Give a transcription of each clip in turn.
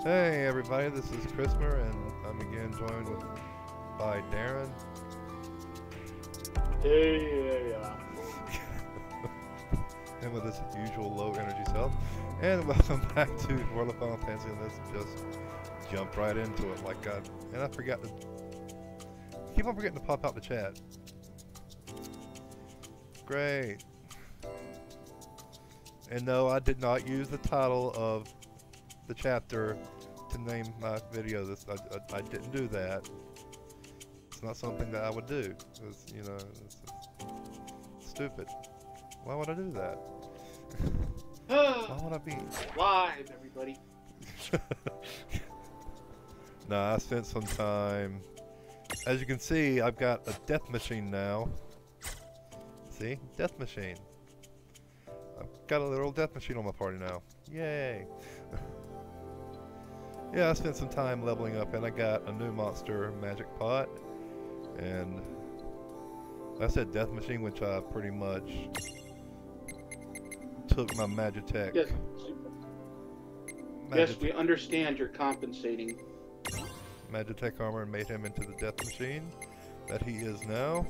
Hey everybody, this is Christmer, and I'm again joined by Darren. Hey, And with his usual low energy self. And welcome back to World of Final Fantasy, and this just jumped right into it like God. And I forgot to keep on forgetting to pop out the chat. Great. And no, I did not use the title of the chapter to name my video. I didn't do that. It's not something that I would do. It's, you know, it's stupid. Why would I do that? Why would I be live, everybody? Nah, I spent some time. As you can see, I've got a death machine now. See? Death machine. I've got a little death machine on my party now. Yay! Yeah, I spent some time leveling up, and I got a new monster, Magic Pot, and I said Death Machine, which I pretty much took my Magitech. Yes, yes, we understand you're compensating. Magitech armor and made him into the Death Machine that he is now.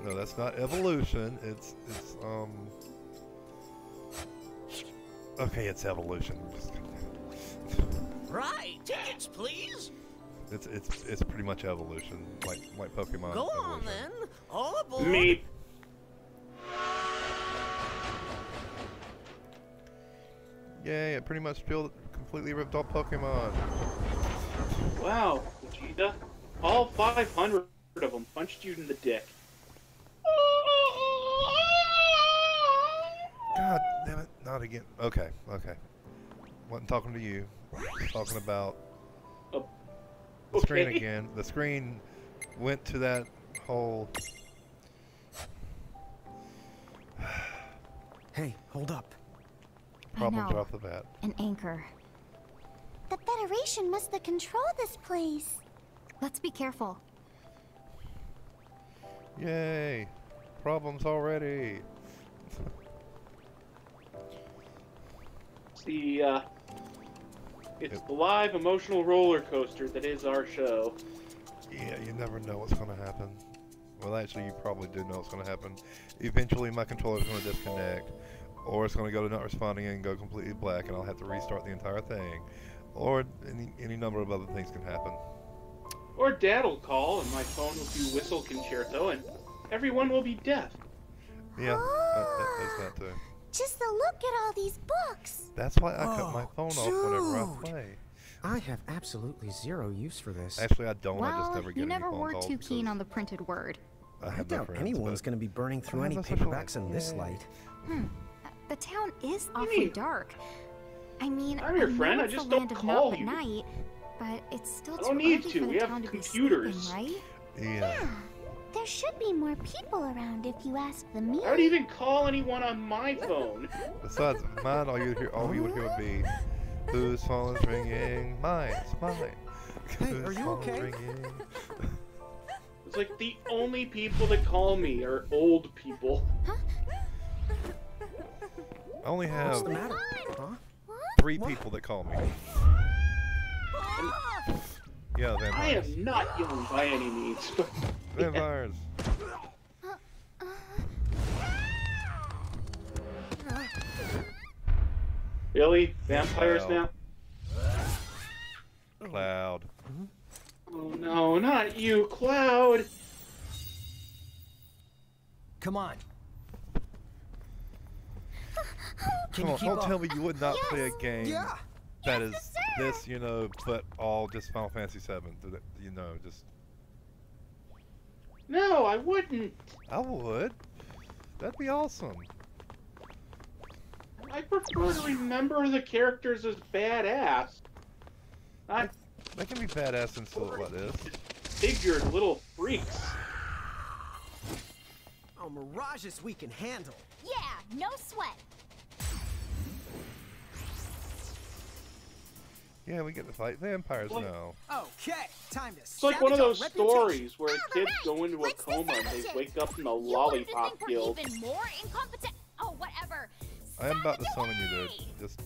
No, that's not evolution. It's okay, it's evolution. Right, tickets, please. It's pretty much evolution, like Pokemon. Go on evolution. then, all aboard. Me. Yay! It pretty much completely ripped off Pokemon. Wow, Vegeta, all 500 of them punched you in the dick. God damn it! Not again. Okay, okay. Wasn't talking to you. Talking about the screen again. The screen went to that whole. Hey, hold up. Problems right off the bat. An anchor. The Federation must have controlled this place. Let's be careful. Yay! Problems already. It's the live emotional roller coaster that is our show. Yeah, you never know what's going to happen. Well, actually, you probably do know what's going to happen. Eventually, my controller's going to disconnect, or it's going to go to not responding and go completely black, and I'll have to restart the entire thing. Or any number of other things can happen. Or Dad'll call, and my phone will do Whistle Concerto, and everyone will be deaf. Yeah, that's that too. Just a look at all these books. That's why I cut my phone off whenever I play. I have absolutely zero use for this. Actually, I don't. I just Well, never get you any never phone were calls too keen because on the printed word. I no doubt friends, anyone's but going to be burning through I any have no social paperbacks in this life. light. The town is awfully dark. I mean, I'm your I know friend, I it's just the don't land of call Naught at you. night, but it's still I too don't need early to, for we the have town to be computers. sleeping, right? Yeah. There should be more people around if you asked the me. I don't even call anyone on my phone. Besides mine, all you would hear would be, "Whose phone is ringing? Mine. It's mine." Hey, Whose are you phone is okay? ringing? It's like the only people that call me are old people. I only What's have the matter? Huh? 3 people that call me. Yeah, I vampires. am not young by any means, but Vampires. really? Vampires Wow. now? Cloud. Oh no, not you, Cloud! Come on. Come on, don't tell me you would not play a game Yeah. that is this, you know, but all just Final Fantasy VII. You know, just. No, I wouldn't. I would. That'd be awesome. I prefer to remember the characters as badass. Not They can be badass and still like this. figured little freaks. Oh, mirages we can handle. Yeah, no sweat. Yeah, we get to fight vampires Well, now. Okay, time to. It's like one of those stories where kids go into a coma and they wake up in the Lollipop Guild. Even more incompetent. Oh, whatever. I am about to summon you, dude. Just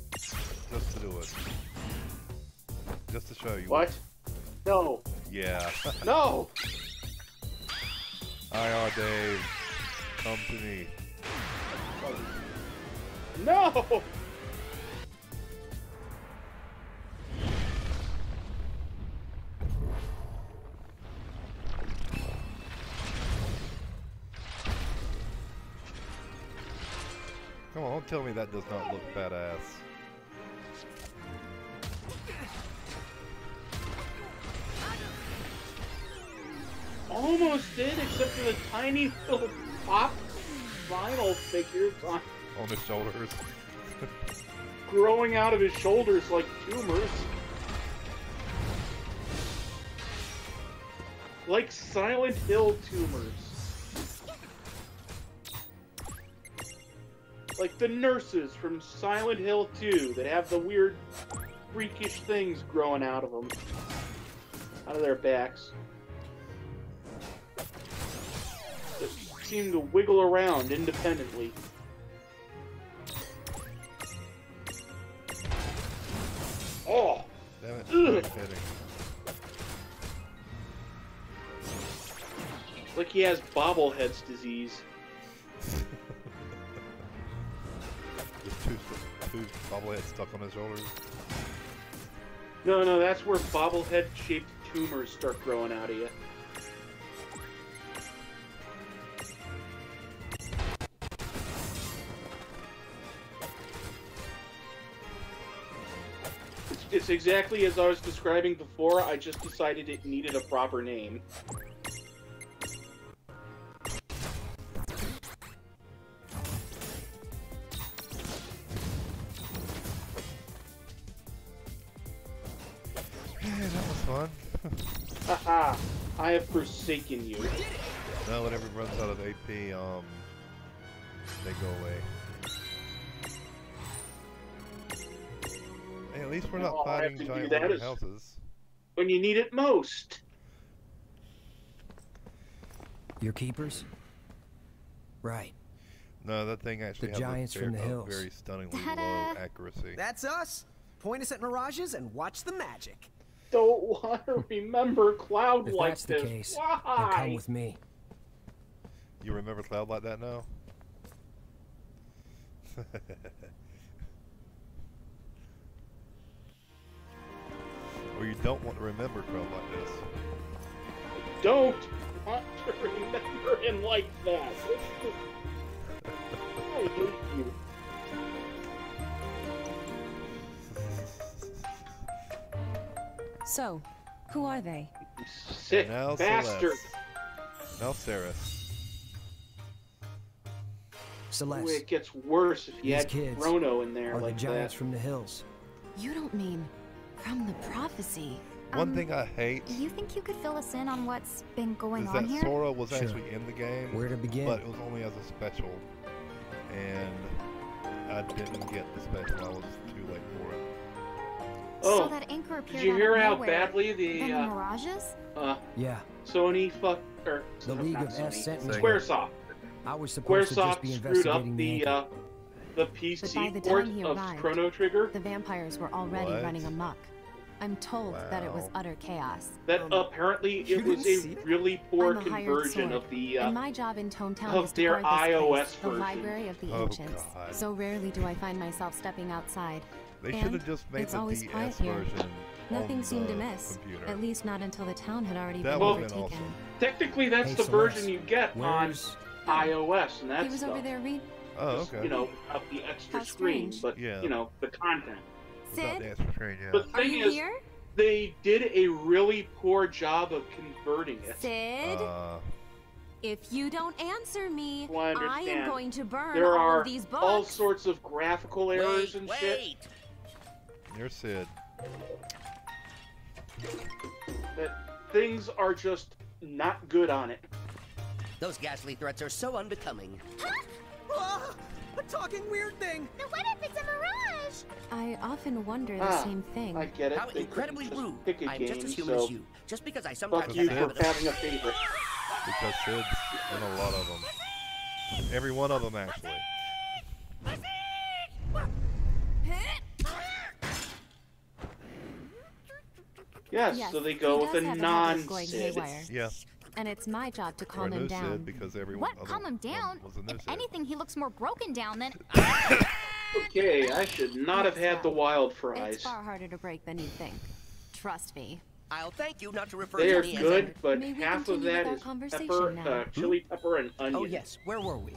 to do it. Just to show you. What? No. Yeah. No! IR Dave, come to me. No! Come on, don't tell me that does not look badass. Almost did, except for the tiny little pop vinyl figures On his shoulders. growing out of his shoulders like tumors. Like Silent Hill tumors. Like the nurses from Silent Hill 2 that have the weird, freakish things growing out of them. Out of their backs. That seem to wiggle around independently. Oh! Damn it. Ugh. Keep hitting. Like he has bobblehead's disease. Just two bobbleheads stuck on his shoulders. No, that's where bobblehead-shaped tumors start growing out of you. It's exactly as I was describing before, I just decided it needed a proper name. Yeah, that was fun. Haha, I have forsaken you. Now whenever it runs out of AP, they go away. Hey, at least we're not All I have fighting to do giant that wooden is- houses. When you need it most. Your keepers? Right. No, that thing actually The has giants a from the hills. very stunningly Ta-da. low accuracy. That's us. Point us at mirages and watch the magic. Don't want to remember Cloud If like that's the this. case, then Why? come with me. You remember Cloud like that now? Or you don't want to remember Cloud like this? Don't want to remember him like that. I hate you. So, who are they? You sick Now bastard. Celeste. Now Ceres. Ooh, Celeste, it gets worse if you These had kids Chrono in there are the like giants that. from the hills. You don't mean from the prophecy. One thing I hate You think you could fill us in on what's been going is on that here? Sora was Sure. actually in the game, Where to begin? but it was only as a special, and I didn't get the special. I was too late for it. Oh, So that anchor appeared did you out hear of how nowhere. badly Then the mirages? Yeah, Sony or the League not of Sony, S sent me. Sega. Squaresoft. I was supposed to just Squaresoft be screwed up investigating the anchor. the But by PC the port time he of arrived, Chrono Trigger. The vampires were already What? running amok. I'm told that it was Wow. utter chaos. That apparently you it was didn't a see that? really poor I'm a hired conversion sword, of the and my job in Tone Town of is to their guard this iOS place, the version. library of the Oh, ancients. God. So rarely do I find myself stepping outside. They And should have just made it's the always quiet DS here. version Nothing on seemed the amiss, computer. at least not until the town had already That been would've been overtaken. awesome. technically that's Hey, the Celeste, version you get where's... on iOS and He that's was stuff. over there reading. Oh, Just, okay. You know, of the extra How screen, strange. but Yeah. you know, the content. Without Sid? the extra screen, yeah. The Are thing you is, here? they did a really poor job of converting it. Sid, If you don't answer me, Well, I I am understand. going to burn There all are of these books. all sorts of graphical errors Wait, and shit wait. You're Sid. that things are just not good on it. Those ghastly threats are so unbecoming. Ah, a talking weird thing! Now what if it's a mirage? I often wonder the Ah, same thing. I get it. How They incredibly couldn't just rude. pick a I'm game, just as human so as you. Just because I sometimes fuck have you a for habit of... having a favorite. Because Sid's in a lot of them. Every one of them, actually. Yes, Yes, so they he go does with a have a habit of going non-Sid. haywire. Yeah. And it's my job to Or calm a him new down. Sid because everyone What? other Calm him down? was a new If Sid. anything, he looks more broken down than. Okay, I should not have had the wild It's fries. far harder to break than you'd think. Trust me. I'll thank you not to refer They to are me as good, a... but May we half of continue that with our is conversation pepper, now? chili pepper, and onion. Oh yes, where were we?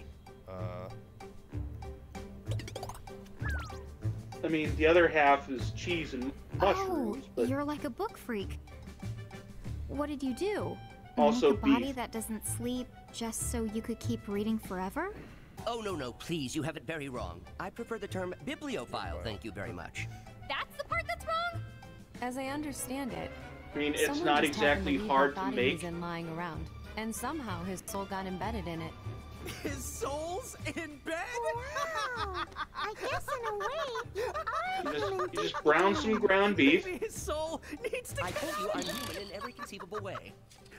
I mean, the other half is cheese and Oh, mushrooms, but you're like a book freak. What did you do? Also Make a body beef. that doesn't sleep just so you could keep reading forever? Oh, no, please, you have it very wrong. I prefer the term bibliophile, thank you very much. That's the part that's wrong? As I understand it, I mean, it's someone not just happened exactly leave hard that to body make. he's in lying around, and somehow his soul got embedded in it. His soul's in bed? Wow. I guess in a way, you are human You just brown some ground beef. Maybe his soul needs to I told you go. I'm human in every conceivable way.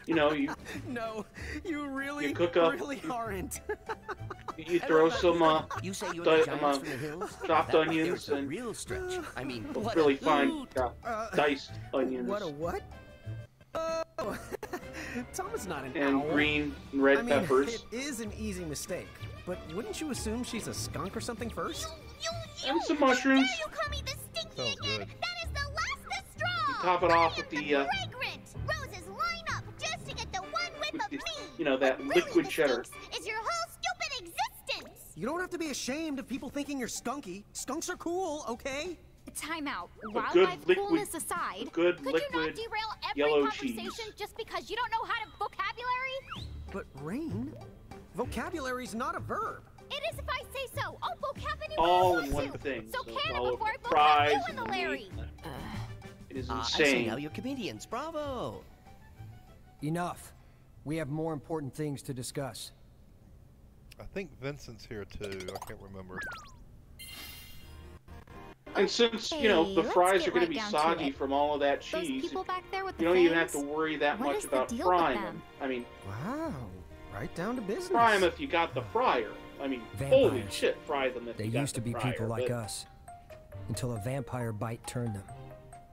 You know, you No, you really, cook up- really aren't. you throw some You say you're Di- the giants from the hills? chopped That onions there's a and- real stretch. I mean, what really a fine hoot. diced onions What a what? Oh, Thomas not an and owl. green and red I mean, peppers. it is an easy mistake, but wouldn't you assume she's a skunk or something first? And some mushrooms. You call me the stinky Sounds again? good. That is the last straw. Top it off with I am the, fragrant. Roses line up just to get the one whiff with of the- me. you know, that What really liquid cheddar. stinks is your whole stupid existence. You don't have to be ashamed of people thinking you're skunky. Skunks are cool, okay? Time out. good Wildlife liquid- coolness aside, good could you liquid not derail every yellow conversation cheese. just because you don't know how to vocabulary? But Rain, vocabulary's not a verb. It is if I say so. I'll vocab anyone All I in want one to. thing. So So can all it over before I the vocab fries you in and the the Larry. meat. It is I see insane. now you're comedians. Bravo. Enough. We have more important things to discuss. I think Vincent's here too. I can't remember. And since, you know, the Okay, fries let's are get going right to be down to soggy it. from all of that Those cheese, people back there with the you don't even have to fangs? worry that What much is the about deal with frying them? them. I mean, Wow, right down to business. fry them if you got the fryer. I mean, holy Vampires. shit, fry them if They you got used to the be fryer. people like but us. Until a vampire bite turned them.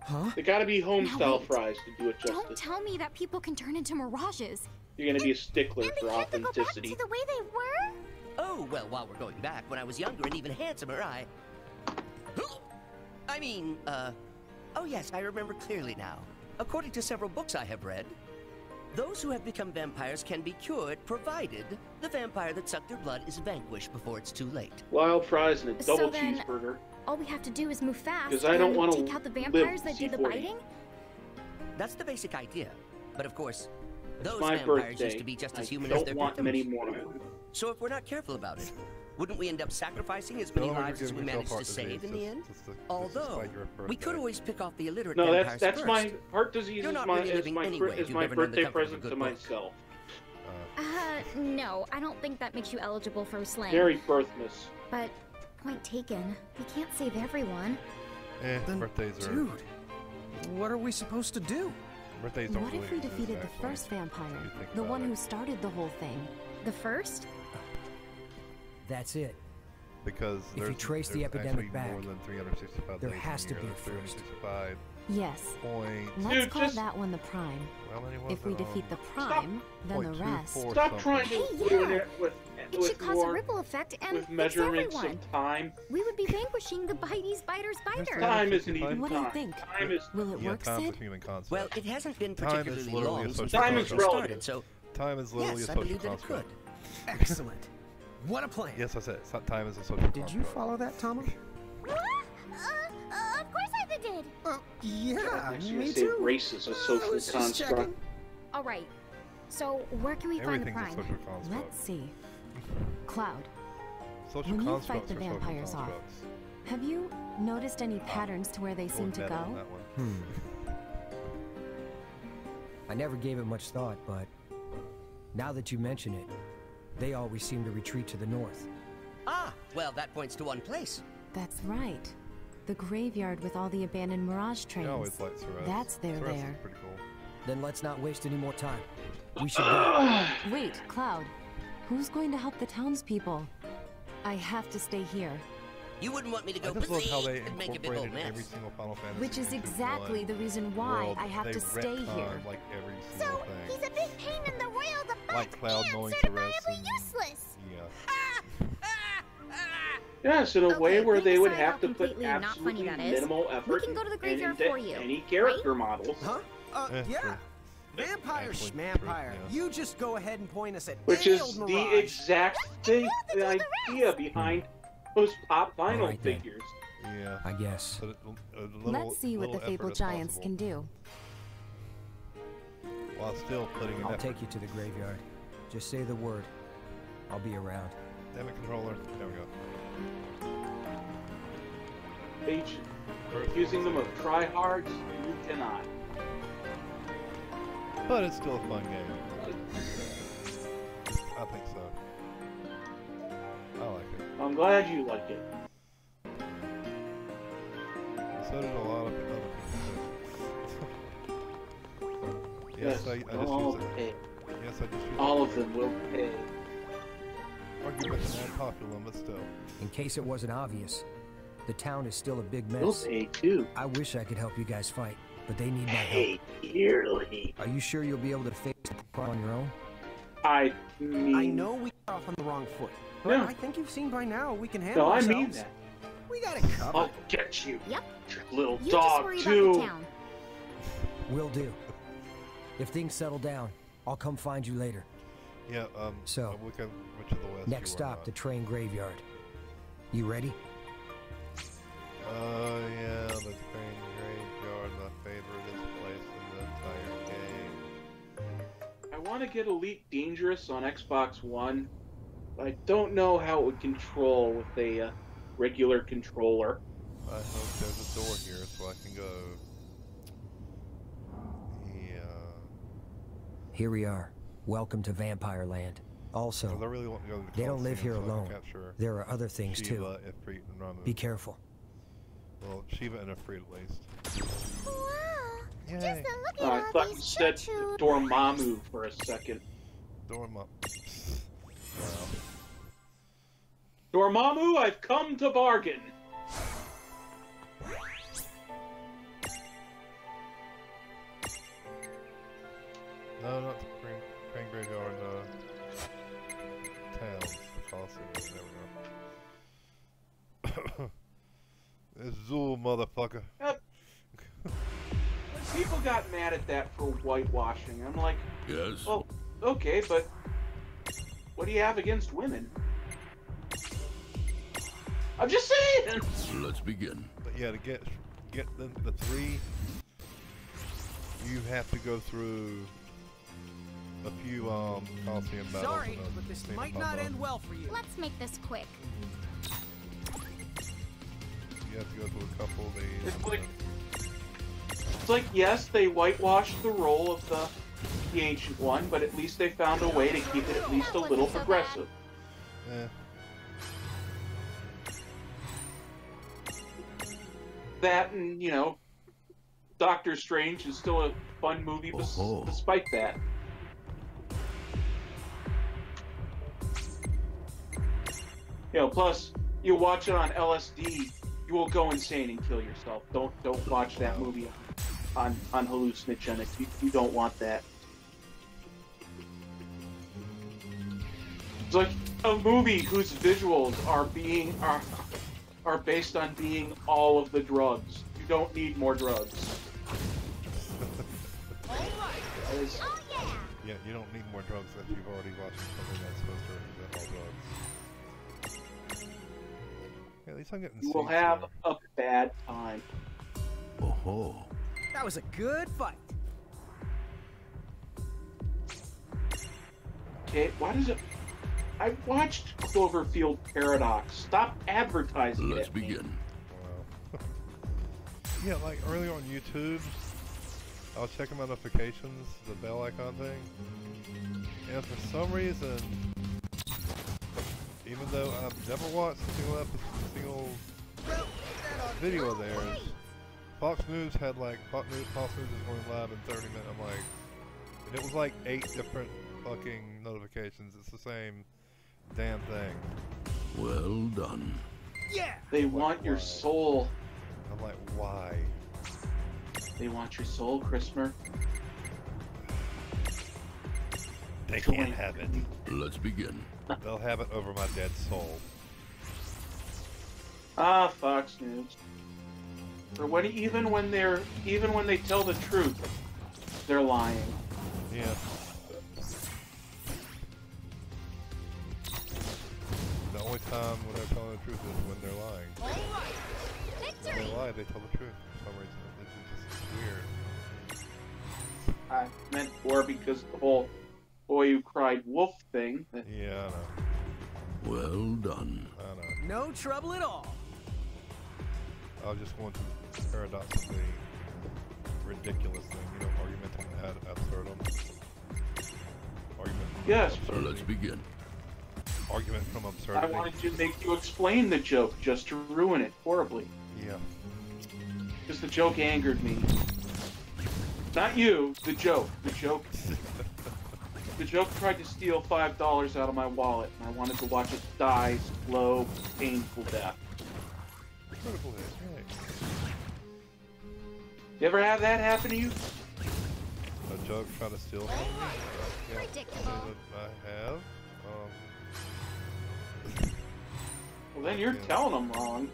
Huh? They got to be home-style wait. fries to do it Don't justice. tell me that people can turn into mirages. You're going to be a stickler And for they have to go back authenticity. to the way they were? Oh, well, while we're going back, when I was younger and even handsomer, oh yes, I remember clearly now. According to several books I have read, those who have become vampires can be cured, provided the vampire that sucked their blood is vanquished before it's too late. Wild fries and a So double then- cheeseburger. All we have to do is move fast 'Cause I don't and wanna take out the live vampires that do the C40. biting. That's the basic idea. But of course, those My vampires birthday. used to be just as I human as don't their want victims. many more of them. So if we're not careful about it, wouldn't we end up sacrificing as many Don't lives as give we yourself managed to heart save in the disease, end? just to Although, spite your we could birthday. always pick off the illiterate No, vampires that's first. my heart disease You're is not my really living anyway if is you've my never known the birthday comfort of a present good to book. myself. No, I don't think that makes you eligible for slaying. Merry Birthmas. But, point taken, we can't save everyone. Then, Birthdays are. dude, what are we supposed to do? Birthdays don't What really if we exist, defeated the actually, first vampire? if you think The about one it. who started the whole thing? The first? That's it. Because you there's, trace the there's epidemic actually back, more than 365 there days has in to a be year. a There's first. 365 Yes. points. Let's Dude, call just- that one the prime. How many was If we it? defeat the prime, then the rest. 0.24 Stop something. trying to Hey, ruin yeah. it with It should cause a more ripple effect and with fix measurements everyone. of time. We would be vanquishing the bitey's biter's biter. Time isn't even What do you time. think? Time is Will it Yeah, work, time's Sid? a human concept. Well, it hasn't been Time is particularly literally a long since social the Time is project relative. started, so time is literally yes, a I social believe that it could. construct. Excellent. What a plan. Yes, I said it. Time is a social construct. Did you follow that, Thomas? Of course I did. Yeah, Actually, me say too. race is a I social was just construct. checking. All right. So, where can we find the Everything's a prime? social construct. Let's see. Cloud, Social when you constructs fight the are social vampires off, constructs. have you noticed any patterns to where they seem Going to meta on go? that one. I never gave it much thought, but now that you mention it, they always seem to retreat to the north. Ah, well, that points to one place. That's right. The graveyard with all the abandoned mirage He trains. always likes Ceres. That's their Ceres is there. pretty cool. Then let's not waste any more time. We should go. Wait, Cloud. Who's going to help the townspeople? I have to stay here. You wouldn't want me to I go just love how they and make a big old incorporated every mess. single Final Fantasy. Which is into exactly one the reason why world. I have They to stay retcon, here. like every So, single thing. he's a big pain in the royal the butt Like Cloud and mowing certifiably Cerberus and- useless. Yeah. Yes, in a Okay, way where putting they would aside how have to put completely not funny absolutely that is, minimal effort can go to the and graveyard into for you, any character models. Huh? Eh, Yeah. true. Vampire Actually, schmampire. true, yeah. You just go ahead and point us at Which any is old the mirage. exact thing, the idea behind those pop vinyl Alright then. figures. Yeah. I guess. But a little, Let's see what the little effort Fable is Giants possible, can do. while still putting an I'll effort. take you to the graveyard. Just say the word. I'll be around. Damn it, controller. There we go. H, accusing them of tryhards, you cannot. But it's still a fun game. I think so. I like it. I'm glad you like it. So did a lot of other people too. Yes, I just all use it. pay. Yes, I just use it. All of them will pay. Arguments are unpopular, but still. In case it wasn't obvious, the town is still a big We'll mess. pay too. I wish I could help you guys fight, but they need my Pay help. dearly. Are you sure you'll be able to face the problem on your own? I mean. I know we got off on the wrong foot, but No. I think you've seen by now we can handle No, I ourselves. mean that. We got it covered. I'll get you. Yep. Little You just dog worry too. about the town. Will do. If things settle down, I'll come find you later. Yeah, So, we can, which of the west Next you are stop, not. the train graveyard. You ready? Yeah, the train graveyard, my favorite place in the entire game. I want to get Elite Dangerous on Xbox One, but I don't know how it would control with a regular controller. I hope there's a door here so I can go. Yeah. Here we are. Welcome to Vampire Land. Also, Because I really want to go to the they don't live Coliseum here so I can alone. capture There are other things too. Shiva, Ifrit, and Ramu. Be careful. Well, Shiva and Ifrit at least. Wow. Yay. Just a look Oh, at I all thought you these said choo-choo. Dormammu for a second. Dorma. Wow. Dormammu, I've come to bargain. No, not the train graveyard, town. The Coliseum. There we go. It's Zool, motherfucker. People got mad at that for whitewashing. I'm like, Yes? well, okay, but what do you have against women? I'm just saying! Let's begin. But yeah, to get the three, you have to go through a few Coliseum battles. Sorry, and, but this things might pop not up. end well for you. Let's make this quick. You have to go through a couple of these. It's like, yes, they whitewashed the role of the Ancient One, but at least they found a way to keep it at least a little wasn't so progressive. Eh. That and, you know, Doctor Strange is still a fun movie Oh-ho. despite that. You know, plus, you watch it on LSD, you will go insane and kill yourself. Don't watch that movie on hallucinogenics. You don't want that. It's like a movie whose visuals are based on being all of the drugs. You don't need more drugs. That is- Oh yeah. Yeah, you don't need more drugs if you've already watched something that's supposed to represent all drugs. Yeah, at least I'm getting you will seats have here. a bad time. Oh-ho. That was a good fight. Okay, why does it... I watched Cloverfield Paradox. Stop advertising Let's it. at me. begin. Wow. Yeah, like earlier on YouTube, I was checking my notifications, the bell icon thing, and for some reason, even though I've never watched a single video of theirs, Fox News had like, Fox News is going live in 30 minutes, I'm like, and it was like 8 different fucking notifications, it's the same damn thing. Well done. Yeah. They want your why? soul. I'm like, why? They want your soul, Christopher. They Join. can't have it. Let's begin. They'll have it over my dead soul. Ah, Fox News. Or when even when they tell the truth, they're lying. Yeah. The only time when they're telling the truth is when they're lying. When they lie, they tell the truth for some reason. It's just weird. I meant more because the whole boy who cried wolf thing. Yeah, I know. Well done. I know. No trouble at all. I was just going to the paradoxically ridiculous thing, you know, argumentum ad absurdum. Argument from Yes. absurdity. Let's begin. Argument from I absurdity. wanted to make you explain the joke just to ruin it horribly. Yeah. Because the joke angered me. Not you, the joke. The joke. The joke tried to steal $5 out of my wallet, and I wanted to watch it die slow, painful death. Critical hit, right. You ever have that happen to you? A joke trying to steal from me? Yeah, Predictable. I have. Well, then you're Yeah. telling them wrong.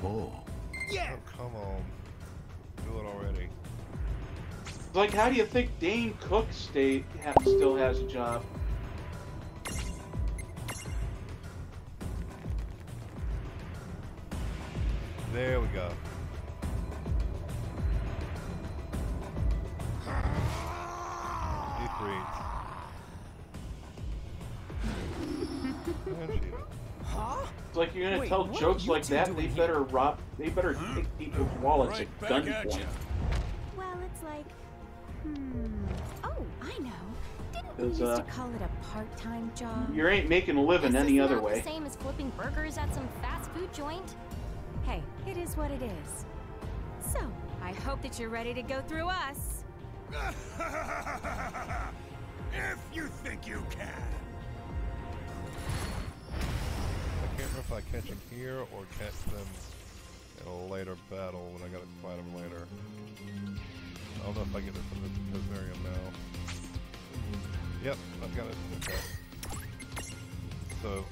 Oh, Yeah. Oh, come on. Do it already. It's like, how do you think Dane Cook still has a job? There we go. Deep breathes. And Sheila. Huh? It's like you're gonna Wait, tell what jokes are you like two that. doing They here? better take people's wallets at gunpoint. Well, it's like, oh, I know. Didn't we 'Cause, used to call it a part-time job? You ain't making a living any other Not way. the same as flipping burgers at some fast food joint. Hey, it is what it is. So, I hope that you're ready to go through us. If you think you can. I can't remember if I catch them here or catch them in a later battle when I gotta fight them later. I don't know if I get it from the Prismarium now. Yep, I've got it. Okay. So,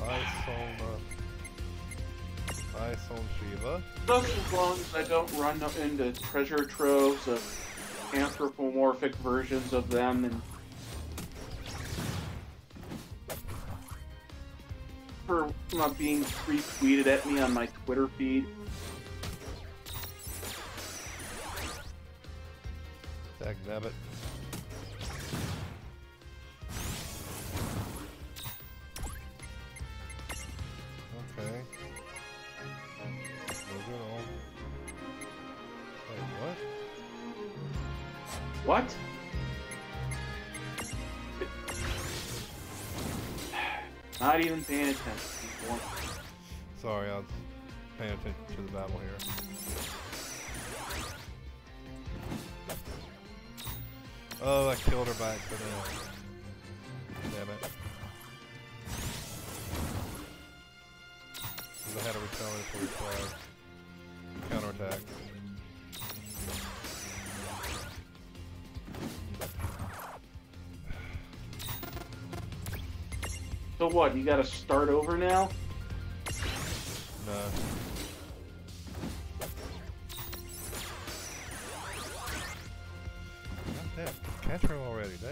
Ice on Shiva. Just as long as I don't run up into treasure troves of anthropomorphic versions of them and for not being retweeted at me on my Twitter feed. Dag nabbit. Okay. Moving on. Wait, what? What? Not even paying attention, people. Sorry, I was paying attention to the battle here. Oh, I killed her by accident. Damn it. 'Cause I had a retaliatory flag. Counterattack. So what, you gotta start over now? No. Damn, catch her already, damn.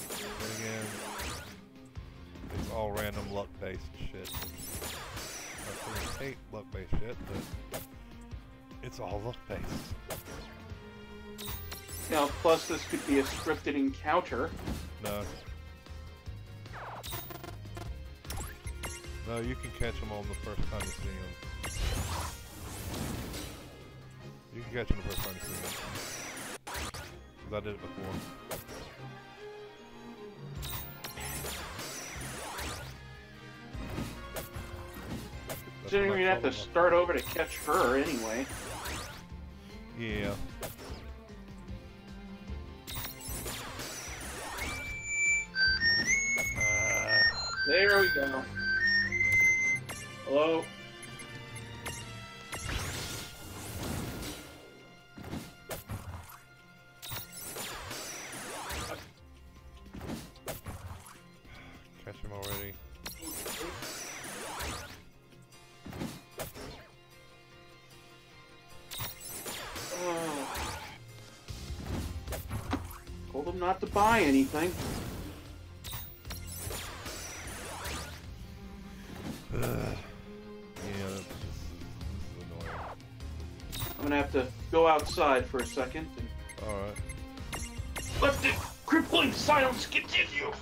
Then again, it's all random luck-based shit. I freaking hate luck-based shit, but it's all luck-based. You know, plus this could be a scripted encounter. No. No, you can catch them on the first time you see them. You can catch them the first time you see them. Because I did it before. So you're gonna have to start over to catch her anyway. Yeah. There we go. Hello? Catch him already. Told him not to buy anything. Yeah, this is annoying. I'm gonna have to go outside for a second and Alright. let the crippling silence continue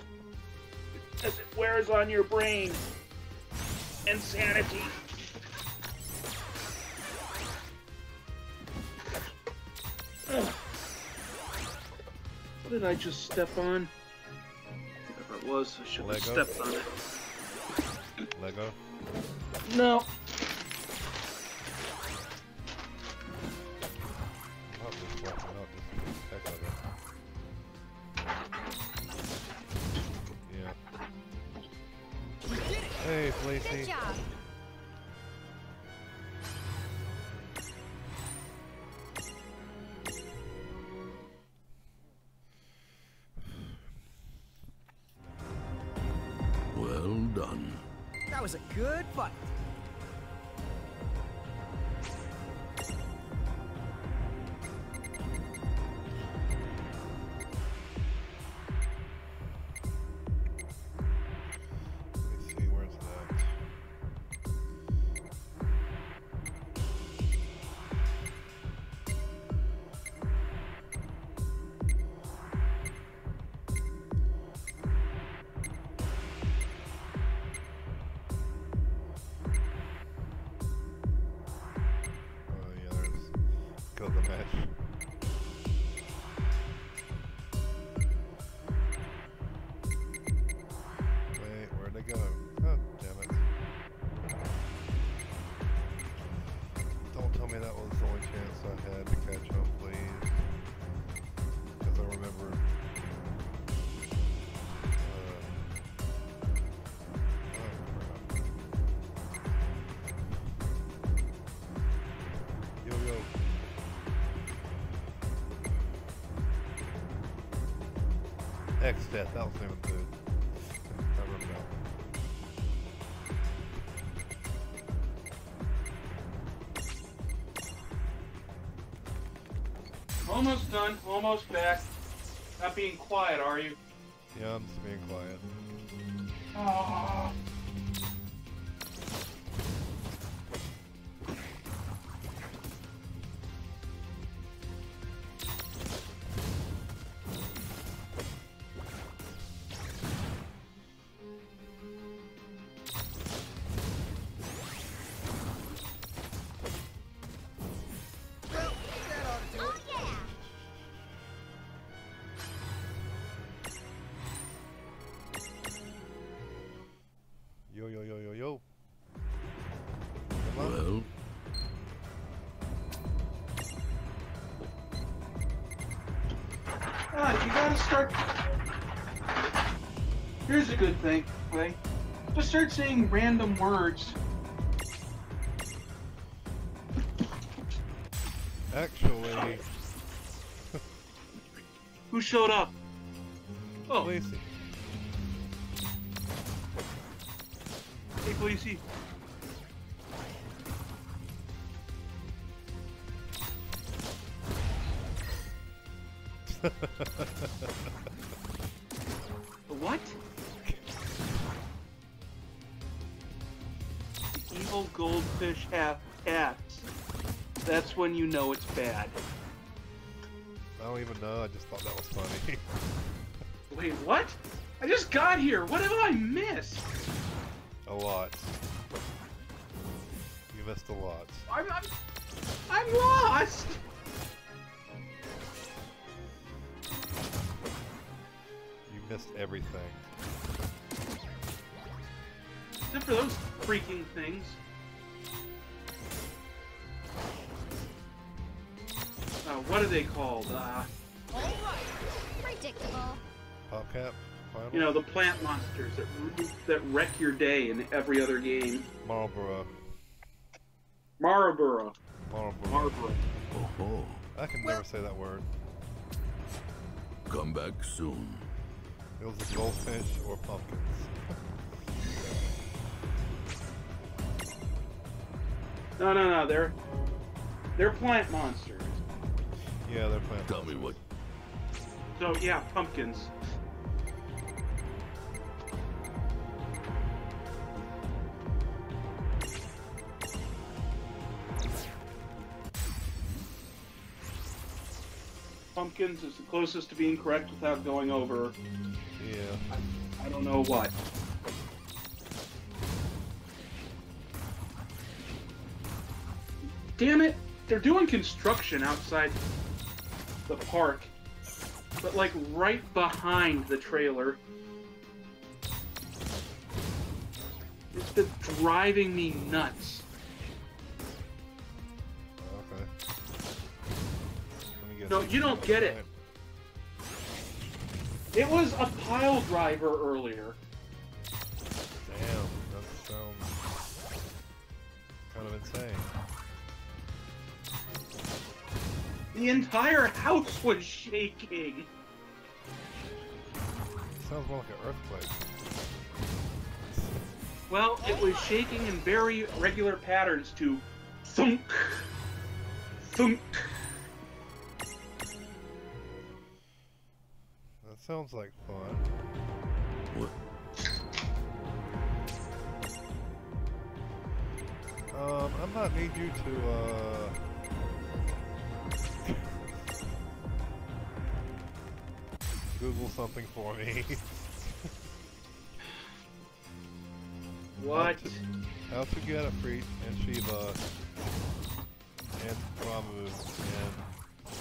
as it wears on your brain and sanity. Ugh. What did I just step on? Whatever it was, I should have stepped on it. Lego? No. Not this weapon, not this heck of it. Yeah. Hey, Fleecy. Good job. Well done. That was a good fight. Let me see, where's that? Oh yeah, there's Gilgamesh. Wait, where'd they go? Oh, damn it. Don't tell me that was the only chance I had to catch up, please. Because I remember... oh, crap. Yo, yo. X-Death, that was even good. I remember that. Almost done, almost back. Not being quiet, are you? Yeah, I'm just being quiet. Oh. Yo, yo, yo, yo, yo. Come on. Well, God, you gotta start. Here's a good thing, Clay. Just start saying random words. Actually, Who showed up? Oh, Lacey. hey, Khaleesi. The what? The evil goldfish have hats. That's when you know it's bad. I don't even know, I just thought that was funny. Wait, what? I just got here. What have I missed? A lot. You missed a lot. I'm lost. You missed everything. Except for those freaking things. What are they called? Predictable. PopCap? You know, the plant monsters that wreck your day in every other game. Marlboro. Marlboro. Marlboro. Oh, I can never say that word. come back soon. It was a goldfish or pumpkins. No. They're plant monsters. Yeah, they're plant Tell me monsters. what. So yeah, pumpkins. Pumpkins is the closest to being correct without going over. Yeah. I don't know what. Damn it! They're doing construction outside the park, but like right behind the trailer. It's driving me nuts. Okay. Let me get No, you don't get it. It was a pile driver earlier. Damn, that sounds kind of insane. The entire house was shaking. Sounds more like an earthquake. Well, it was shaking in very regular patterns to thunk, thunk. That sounds like fun. What? I might need you to, Google something for me. What? How to get a Freet and Shiva and Ramu and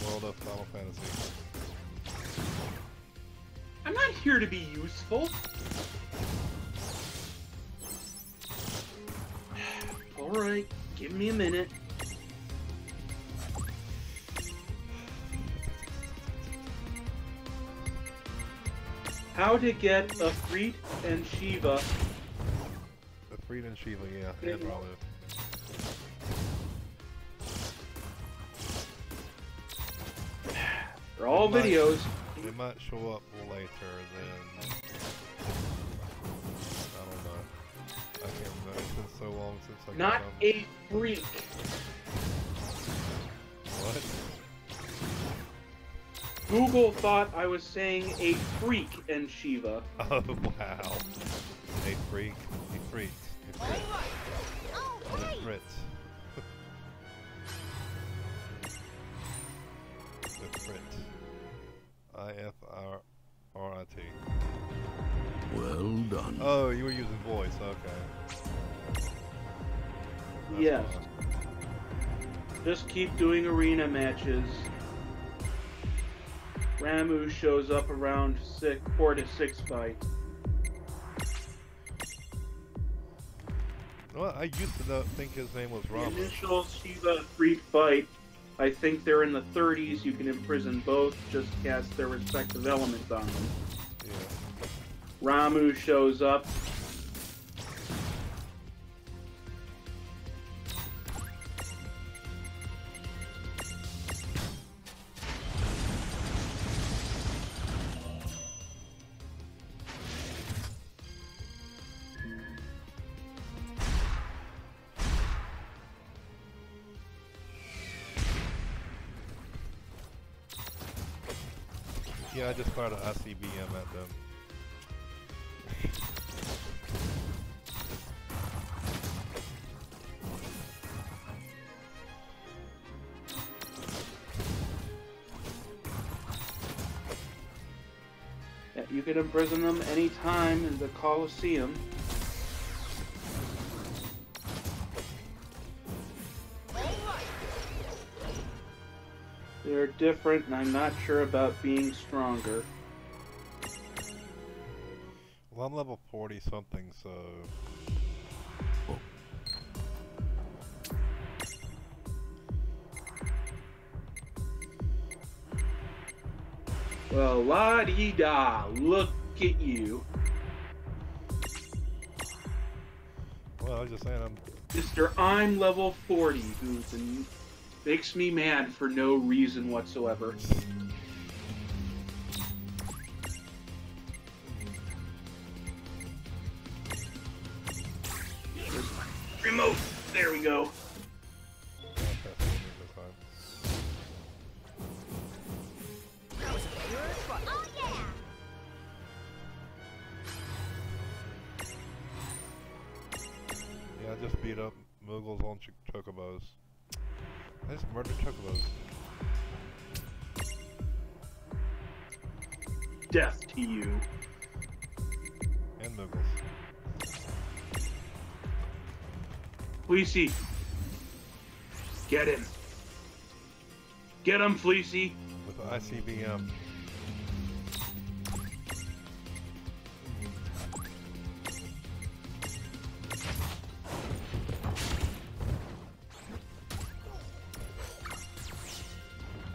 World of Final Fantasy. I'm not here to be useful. Alright, give me a minute. How to get a Freet and Shiva. The Freet and Shiva, yeah, and Ramu. They're all videos. They might show up later than... I don't know. I can't remember. It's been so long since I got Not them. a freak. What? Google thought I was saying a freak and Shiva. Oh, wow. A freak. A freak. A freak. A Fritz. The Fritz. I-F-R-R-I-T. Well done. Oh, you were using voice, okay. That's Yes. fine. Just keep doing arena matches. Ramu shows up around 4 to 6 fights. Well, I used to think his name was The Ramu. initial Shiva Freak fight, I think they're in the 30s. You can imprison both, just cast their respective elements on them. Yeah. Ramu shows up. Yeah, I just fired an ICBM at them. Yeah, you can imprison them anytime in the Colosseum. They're different, and I'm not sure about being stronger. Well, I'm level 40 something, so... Well, la-dee-da, look look at you. Well, I was just saying, Mr. I'm level 40, who makes me mad for no reason whatsoever. Where's my remote? There we go. Yeah, I just beat up Moogles on chocobos. I just murdered chocobos. Death to you. And Moogles. Fleecy. Get him. Get him, Fleecy. With the ICBM.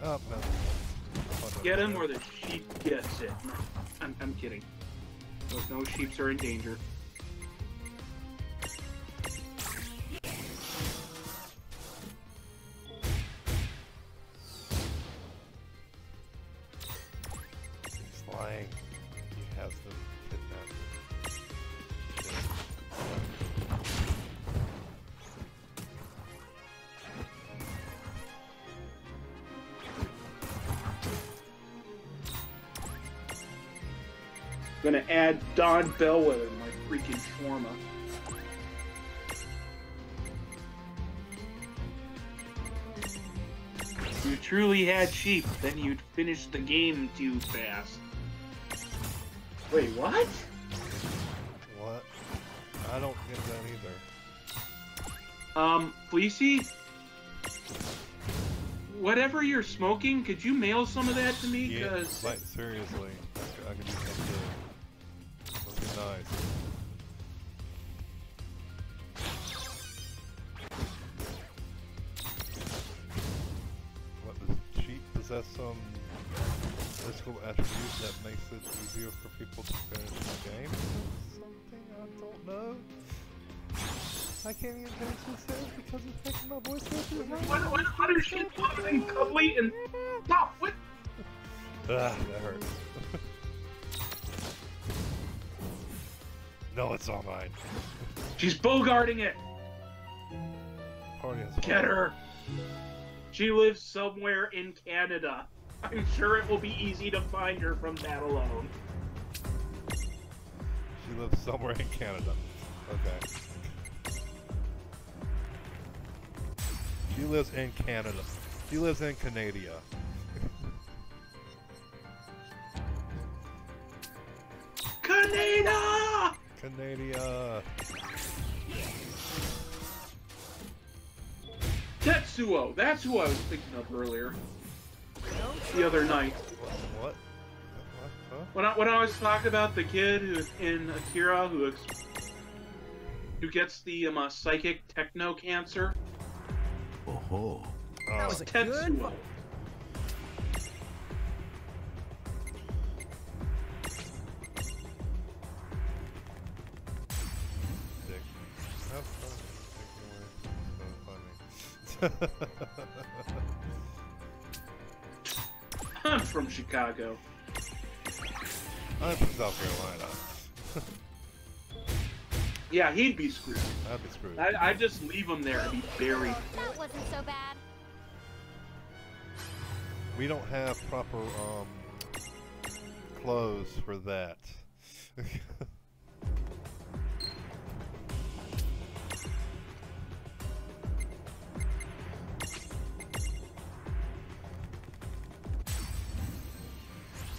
Oh, no. Get him or the sheep gets it. No, I'm kidding. No sheeps are in danger. He's lying. He has them kidnapped. Gonna add Don Bellwether to my freaking shawarma. If you truly had sheep, then you'd finish the game too fast. Wait, what? What? I don't get that either. Fleecy? Whatever you're smoking, could you mail some of that to me? Yeah, Cause like, seriously. I could use some too. Must be nice. What, does sheep possess some physical attribute that makes it easier for people to finish the game? Something I don't know. I can't even finish this sentence because it's making my voice go through. What are sheep and cuddly and stop? What? Ah, that hurts. No, it's all mine. She's bogarting it. Party is Get her. She lives somewhere in Canada. I'm sure it will be easy to find her from that alone. She lives somewhere in Canada. Okay. She lives in Canada. She lives in Canada. Canada! Canada. Tetsuo! That's who I was thinking of earlier. The other night. What? Huh? When I was talking about the kid who's in Akira who gets the psychic techno cancer. Oh. That was a Tetsuo. good. Dick. Have fun. I'm from Chicago. I'm from South Carolina. Yeah, he'd be screwed. I'd be screwed. I'd just leave him there to be buried. That wasn't so bad. We don't have proper clothes for that.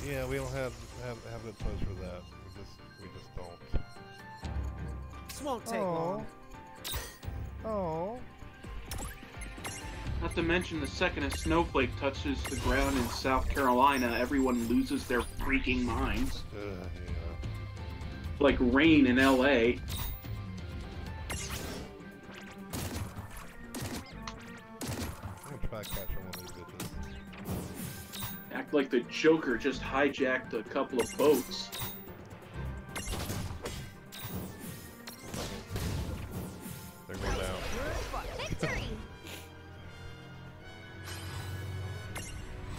Yeah, we don't have good clothes for that. We just don't. This won't take long. Oh. Not to mention, the second a snowflake touches the ground in South Carolina, everyone loses their freaking minds. Yeah. Like rain in LA. I'm gonna try catching one of these bitches. Act like the Joker just hijacked a couple of boats.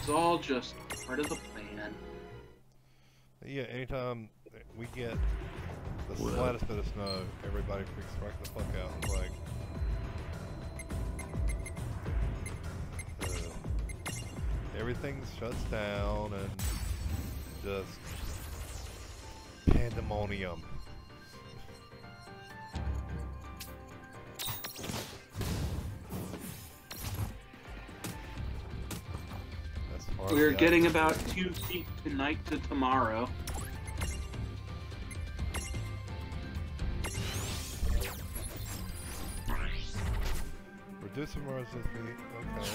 is all just part of the plan. Yeah, anytime we get the slightest bit of snow, everybody freaks right the fuck out. It's like, everything shuts down and just pandemonium. We're getting about 2 feet tonight to tomorrow. Reduce emergency. Okay.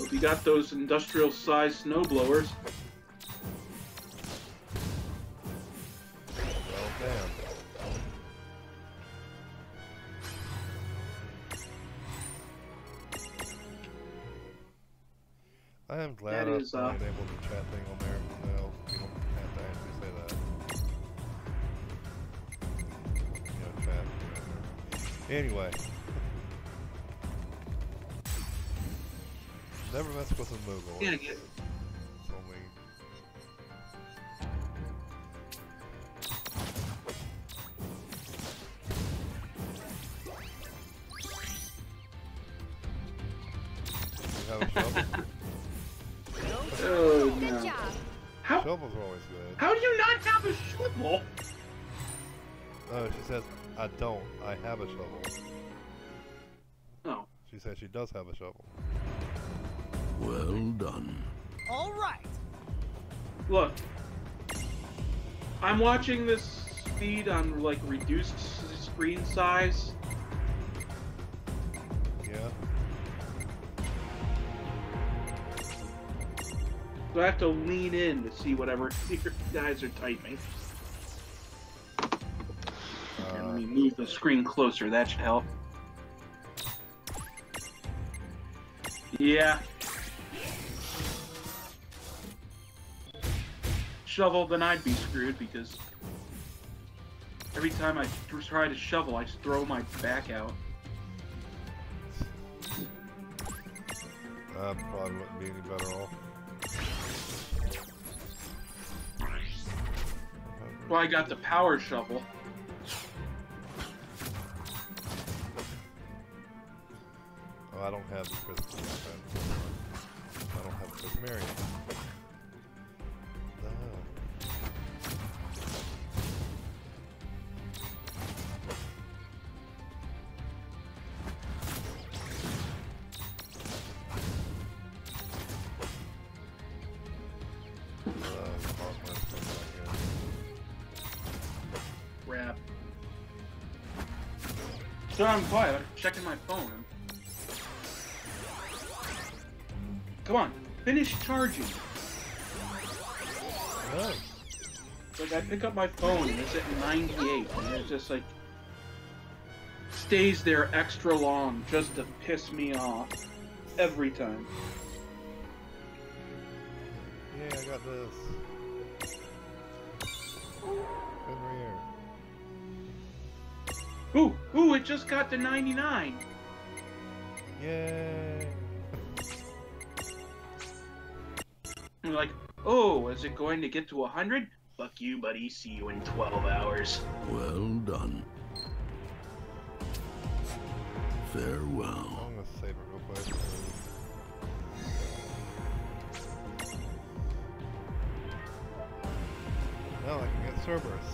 If you got those industrial-sized snow blowers. Well, damn. I am glad I was enabled the chat thing on there. Well, you don't have to actually say that. You know, chat. Anyway. Never mess with a Moogle. Yeah, It's only... You have a shovel? Oh, Good no. job. How? Shovels are always good. How do you not have a shovel? Oh, she says, I don't. I have a shovel. Oh. She says she does have a shovel. Well done. All right. Look. I'm watching this feed on, like, reduced screen size. Yeah. So I have to lean in to see whatever you guys are typing. Here, let me move the screen closer. That should help. Yeah. Shovel, then I'd be screwed because every time I try to shovel, I just throw my back out. Probably wouldn't be any better off. Well, I got the power shovel. Oh, I don't have the crystal. I don't have the prismarium. Crap. So I'm quiet. I'm checking my phone. Come on, finish charging. No. Like, I pick up my phone and it's at 98, and it's just like stays there extra long just to piss me off every time. Yeah, I got this. Over here. Ooh, it just got to 99. Yay. I'm like, oh, is it going to get to 100? Fuck you, buddy. See you in 12 hours. Well done. Farewell. I'm gonna save it real quick. Now I can get Cerberus.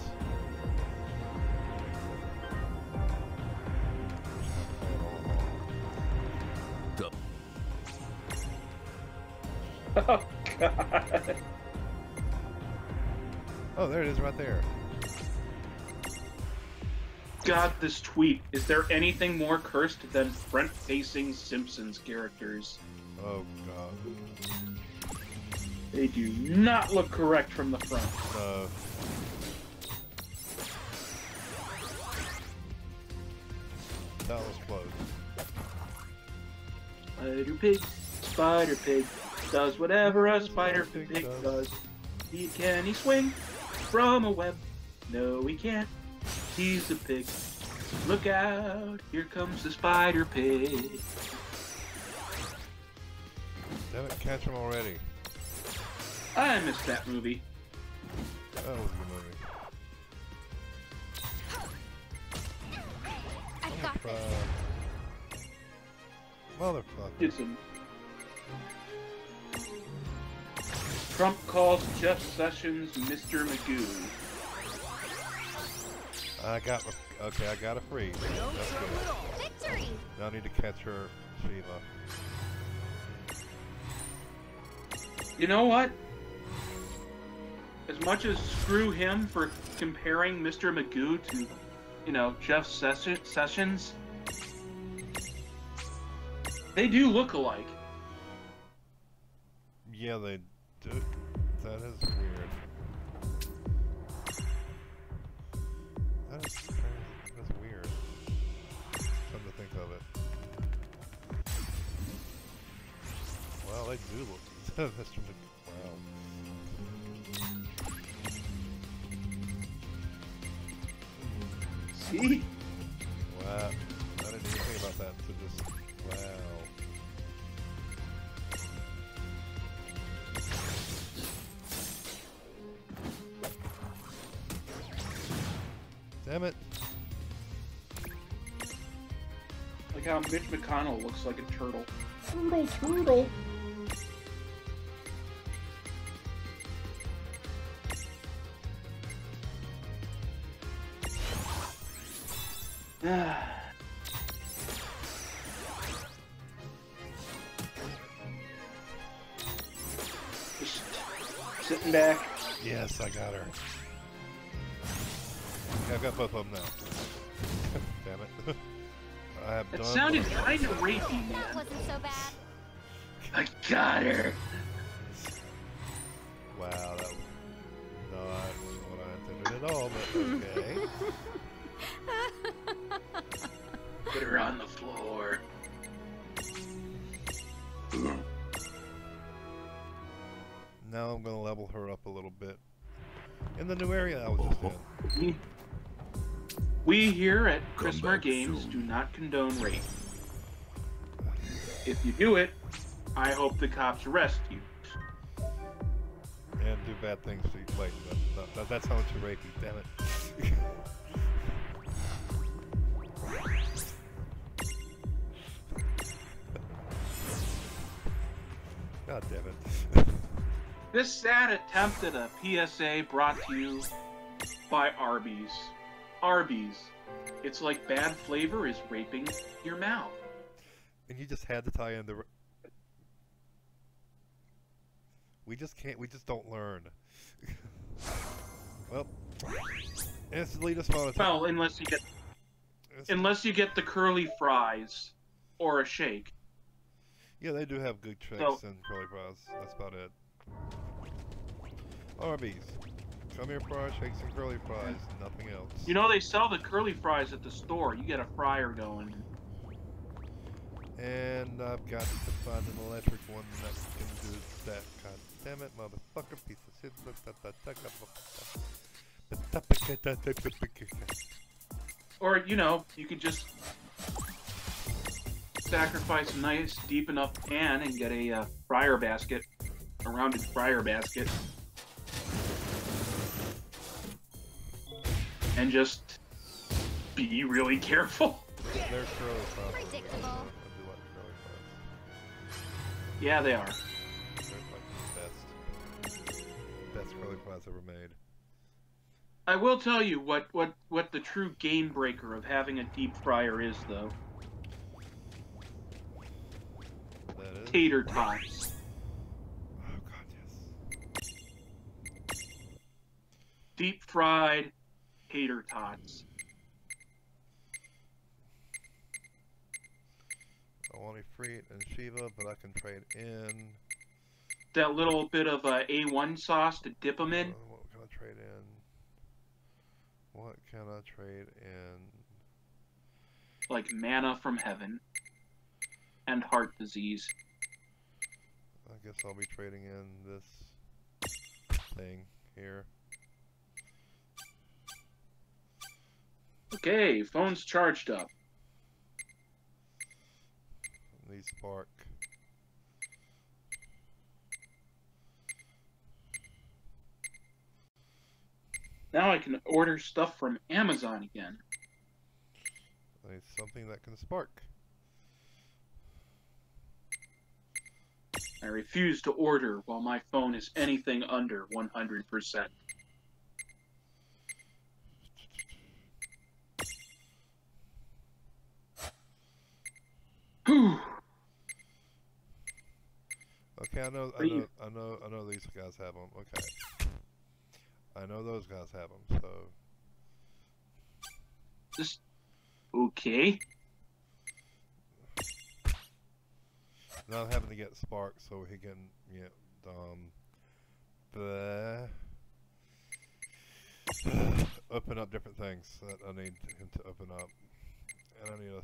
Oh, God. Oh, there it is right there. God, this tweet. Is there anything more cursed than front-facing Simpsons characters? Oh, God. They do not look correct from the front. No. That was close. Spider pig, does whatever a spider pig does. Can he swing from a web? No, he can't. He's a pig. Look out, here comes the spider pig. Damn it, catch him already. I missed that movie. That was a good movie. I've got this. Motherfucker. Get some. Trump calls Jeff Sessions Mr. Magoo. I got a freeze. That's good. Victory! Now I need to catch her, Shiva. You know what? As much as screw him for comparing Mr. Magoo to, you know, Jeff Sessions, they do look alike. Yeah, they do. That is weird. That is weird. Come to think of it. Well, they do look. Mr. Wow. See? Wow. I didn't even think about that until just. Wow. Damn it. Like how Mitch McConnell looks like a turtle. Turtle. Just sitting back. Yes, I got her. Yeah, I've got both of them now. Damn it. I have It done. sounded kind of rapey, That man. wasn't so bad. I got her. Wow, that was not what I intended at all, but okay. Put her on the floor. Now I'm gonna level her up a little bit. In the new area I was just in. We here at Christmas back Games soon. do not condone rape. If you do it, I hope the cops arrest you. And do bad things to you. Wait, that's how much you rapey, damn it. God damn it. This sad attempt at a PSA brought to you by Arby's. Arby's. It's like bad flavor is raping your mouth. And you just had to tie in the... We just can't, we just don't learn. Well, instantly dismounted. Well, unless you get the curly fries or a shake. Yeah, they do have good tricks So- and curly fries. That's about it. Arby's. Come here, fries, shakes, and curly fries. Nothing else. You know they sell the curly fries at the store. You get a fryer going. And I've got to find an electric one that can do that. God damn it, motherfucker, piece of shit. Or, you know, you could just sacrifice a nice, deep enough pan and get a fryer basket, a rounded fryer basket. And just be really careful. They're curly fries. Predictable. I do like curly fries. Yeah, they are. They're like the best curly fries ever made. I will tell you what the true game breaker of having a deep fryer is, though. That is. Tater tots. Oh god, yes. Deep fried tater tots. I want Ifrit and Shiva, but I can trade in. That little bit of A1 sauce to dip them in. What can I trade in? What can I trade in? Like manna from heaven. And heart disease. I guess I'll be trading in this thing here. Okay, phone's charged up. These spark. Now I can order stuff from Amazon again. It's something that can spark. I refuse to order while my phone is anything under 100%. Whew. Okay, I know these guys have them. Okay, I know those guys have them. So, Just okay. not having to get spark so he can open up different things that I need him to open up, and I need a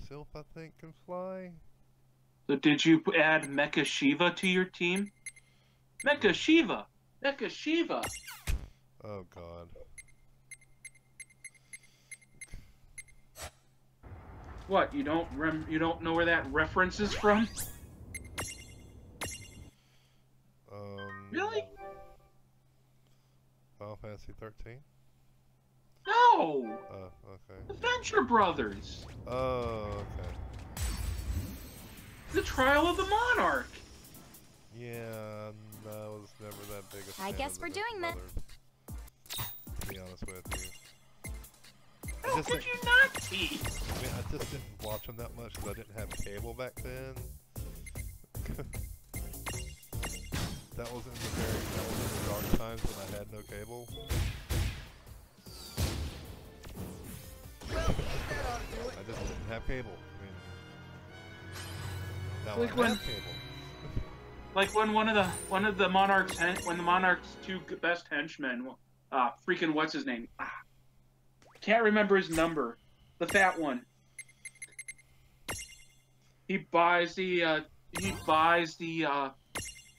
Sylph, I think, can fly. So did you add Mecha Shiva to your team? Mecha Shiva! Mecha Shiva! Oh God. What, you don't know where that reference is from? Really? Final Fantasy 13? No! Oh, okay. Adventure Brothers! Oh, okay. The Trial of the Monarch! Yeah, no, I was never that big a fan I guess of we're the doing that. Brothers, to be honest with you. How could you not be? I mean, I just didn't watch them that much because I didn't have cable back then. That was in the dark times when I had no cable. I just didn't have cable. I mean, now Like I when- have cable. Like when one of the Monarch's when the Monarch's two best henchmen, freaking what's his name? Can't remember his number. The fat one. He buys the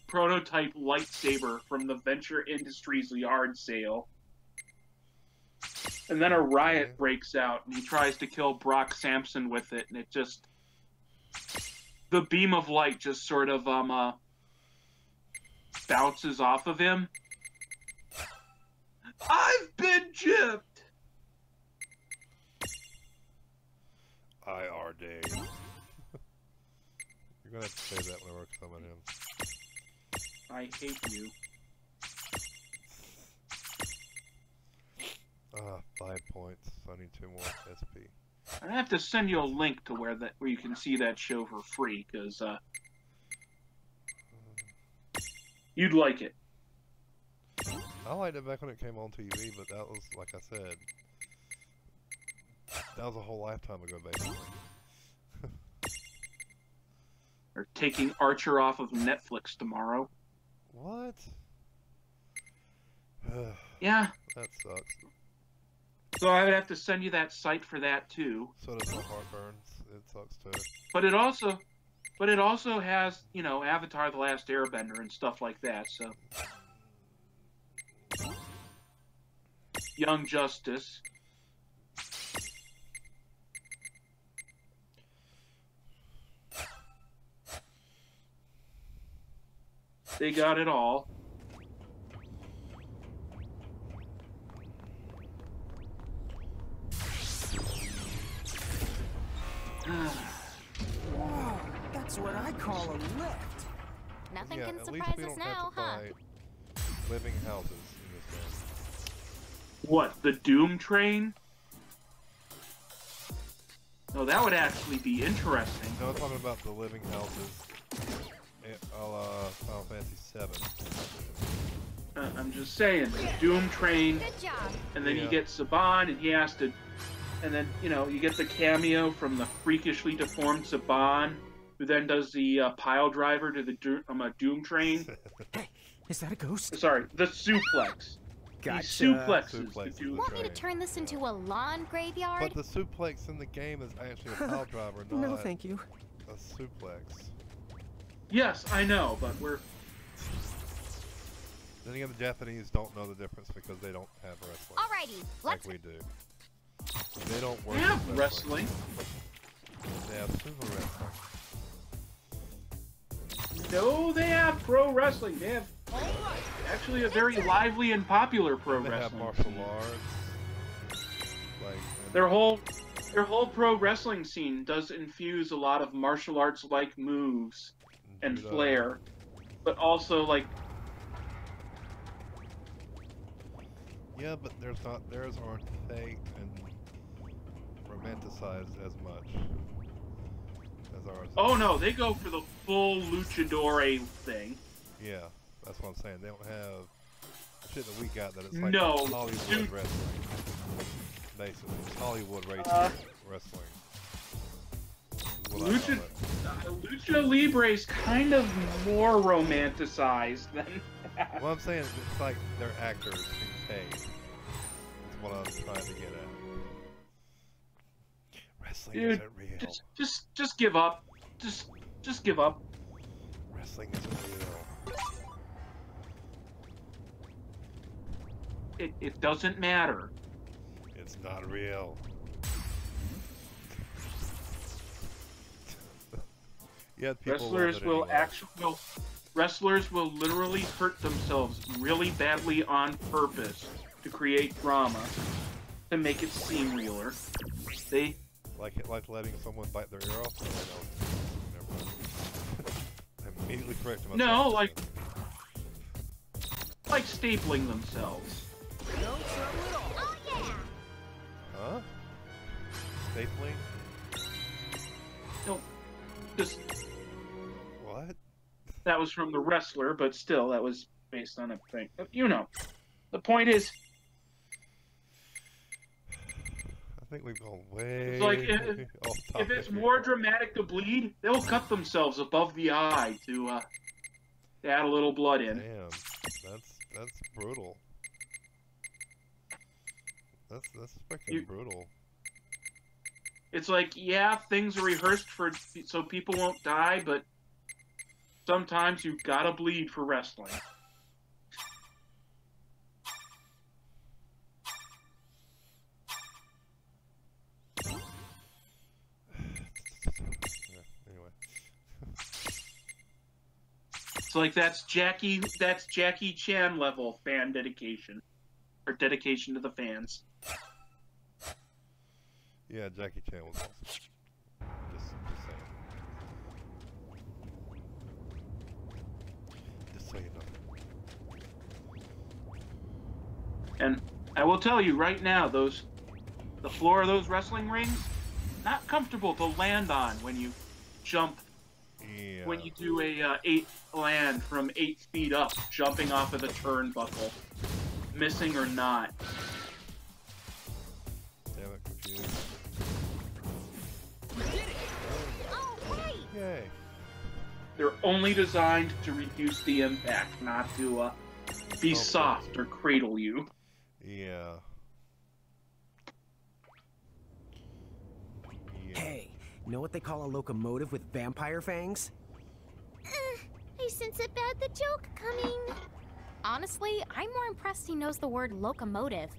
prototype lightsaber from the Venture Industries yard sale. And then a riot breaks out, and he tries to kill Brock Sampson with it, and it just... The beam of light just sort of, bounces off of him. I've been gypped! IRD. You're gonna have to say that whenever I summon him. I hate you. 5 points. I need 2 more SP. I have to send you a link to where you can see that show for free, because you'd like it. I liked it back when it came on TV, but that was, like I said, that was a whole lifetime ago, basically. They're taking Archer off of Netflix tomorrow. What? Yeah. That sucks. So I would have to send you that site for that too. So does my heartburn. It sucks too. But it also has, you know, Avatar: The Last Airbender and stuff like that. So Young Justice. They got it all. Whoa, that's what I call a lift. Nothing Yeah, can at surprise least we us don't now, have to huh? fight living houses in this game. What, the Doom Train? No, that would actually be interesting. No, I'm talking about the living houses a la Final Fantasy 7. I'm just saying, the Doom Train, Good job. and then you Yeah. get Saban, and he has to, and then, you know, you get the cameo from the freakishly deformed Saban, who then does the pile driver to the Doom Train. Hey, is that a ghost? Sorry, the suplex. Gotcha. He suplexes the Suplex Doom the Want me to train. turn this into a lawn graveyard? But the suplex in the game is actually a pile driver, not No, thank you. a suplex. Yes, I know, but we're... Then again, the Japanese don't know the difference because they don't have wrestling. Alrighty, Like let's... we do. They don't work We have with wrestling. They have sumo wrestling. No, they have pro wrestling. They have actually a very lively and popular pro And they have wrestling martial scene. arts. Like, and Their whole pro wrestling scene does infuse a lot of martial arts like moves and judo. flair, but also like Yeah, but theirs aren't fake and romanticized as much as ours. oh no, they go for the full luchador thing. Yeah, that's what I'm saying. They don't have shit that we got that it's like No, Hollywood dude. wrestling. Basically, it's Hollywood wrestling. Is what I Lucha, call it. Lucha Libre is kind of more romanticized than that. What I'm saying is it's like they're actors being paid. That's what I was trying to get at. Wrestling Dude, isn't real. just give up. Just give up. Wrestling isn't real. It doesn't matter. It's not real. Yeah, people Wrestlers will literally hurt themselves really badly on purpose to create drama to make it seem realer. They like letting someone bite their ear off. Oh, no, never mind. I immediately corrected myself. no like stapling themselves. No trouble at all. Oh yeah! Huh? Stapling? No, just What? that was from the wrestler, but still that was based on a thing. You know, the point is, I think we've gone way it's like off if topic it's here. more dramatic to bleed, they'll cut themselves above the eye to add a little blood in. Damn, that's brutal. That's freaking brutal. It's like, yeah, things are rehearsed so people won't die, but sometimes you've gotta bleed for wrestling. Yeah, anyway. It's like that's Jackie Chan level fan dedication. Or dedication to the fans. Yeah, Jackie Chan was awesome. Just saying. Just so you know. And I will tell you right now, the floor of those wrestling rings, not comfortable to land on when you jump. Yeah. When you do a land from 8 feet up, jumping off of the turnbuckle, missing or not. Damn it, confused. Oh, hey! Yay. They're only designed to reduce the impact, not to be soft or cradle you. Yeah. Hey, you know what they call a locomotive with vampire fangs? I sense a bad the joke coming. Honestly, I'm more impressed he knows the word locomotive.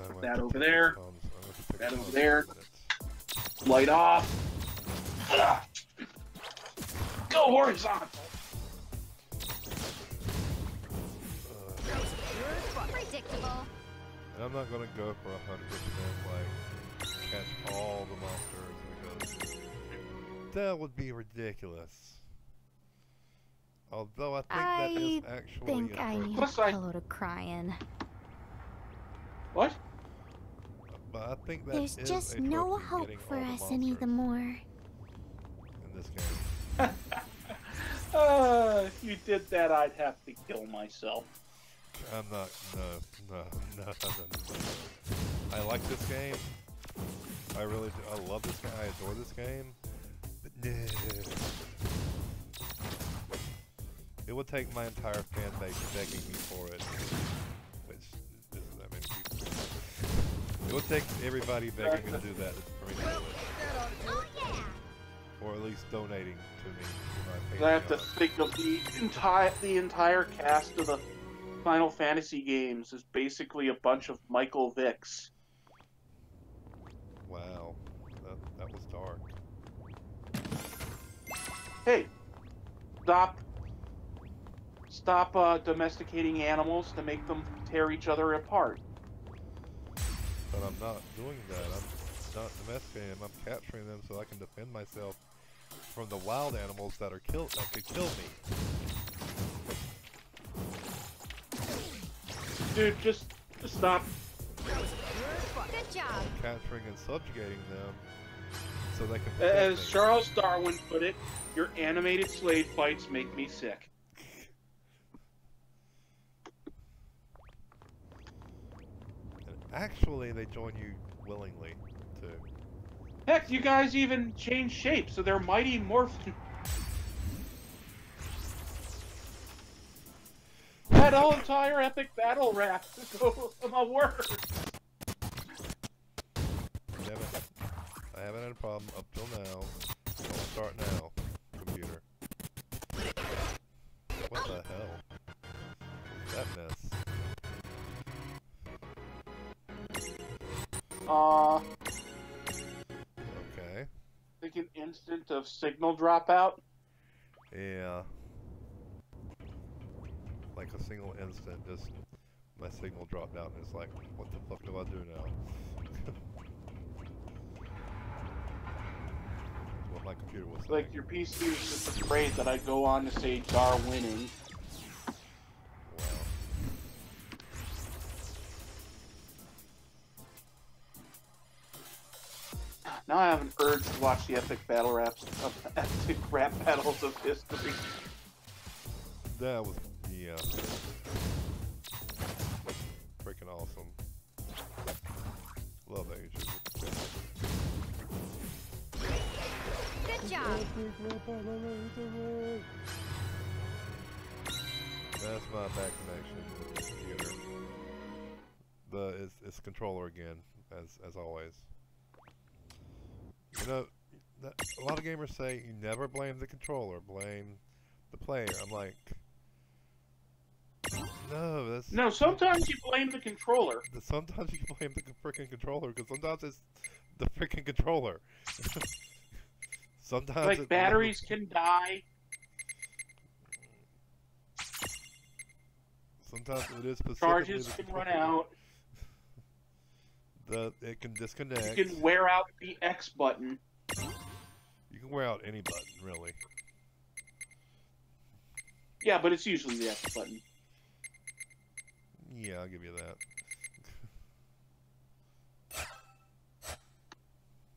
Put that over there. That over there. Light off. Go horizontal. Predictable. And I'm not gonna go for 100% like catch all the monsters because that would be ridiculous. Although I think that is actually think I need a Plus I- pillow to cry in. What? But I think that There's is just a no trophy, hope getting for all us any the monsters more. in this game. If you did that, I'd have to kill myself. I'm not. No. I like this game. I really do. I love this game. I adore this game. But no. It would take my entire fan base begging me for it. Which isn't that many people. It would take everybody begging me to do that for me to do it. Oh yeah! Or at least donating to me. I have to think of the entire cast of the Final Fantasy games as basically a bunch of Michael Vicks. Wow. That was dark. Hey, stop domesticating animals to make them tear each other apart. But I'm not doing that. I'm not domesticating them. I'm capturing them so I can defend myself from the wild animals that could kill me. Dude, just stop. Good job. I'm capturing and subjugating them so they can protect As me. Charles Darwin put it, your animated slave fights make me sick. And actually, they join you willingly, too. Heck, you guys even change shape, so they're mighty morphin. That whole entire epic battle rap my word. I haven't had a problem up till now. I'll start now, computer. What the hell? What's that mess? Okay. Like an instant of signal dropout. Yeah. Like a single instant, just my signal dropped out and it's like, what the fuck do I do now? What my computer was saying. Like your PC was just afraid that I'd go on to say Dar winning. Now I have an urge to watch the epic rap battles of history. That was, yeah. Freaking awesome. Love that YouTube. Good job. That's my back connection to the computer. But it's controller again, as always. You know, a lot of gamers say you never blame the controller, blame the player. I'm like, no, that's... No, sometimes you blame the controller. Sometimes you blame the freaking controller, because sometimes it's the freaking controller. Sometimes like batteries can die. Sometimes it is specifically Charges can run out. It can disconnect. You can wear out the X button. You can wear out any button, really. Yeah, but it's usually the X button. Yeah, I'll give you that.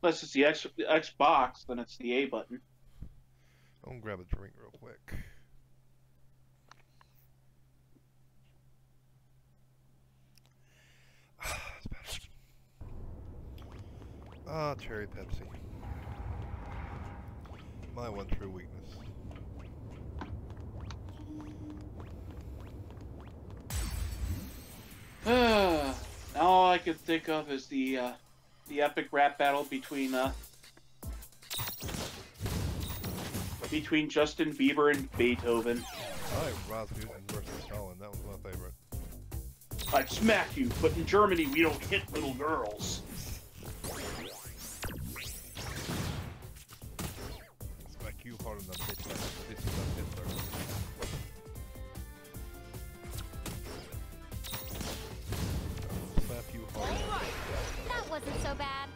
Unless it's the Xbox, then it's the A button. I'm gonna grab a drink real quick. Cherry Pepsi. My one true weakness. Now all I can think of is the epic rap battle between Justin Bieber and Beethoven. I like Rasputin versus Stalin. That was my favorite. I'd smack you, but in Germany we don't hit little girls. Smack you harder than bitch like Hitler. Slap you harder than That wasn't so bad.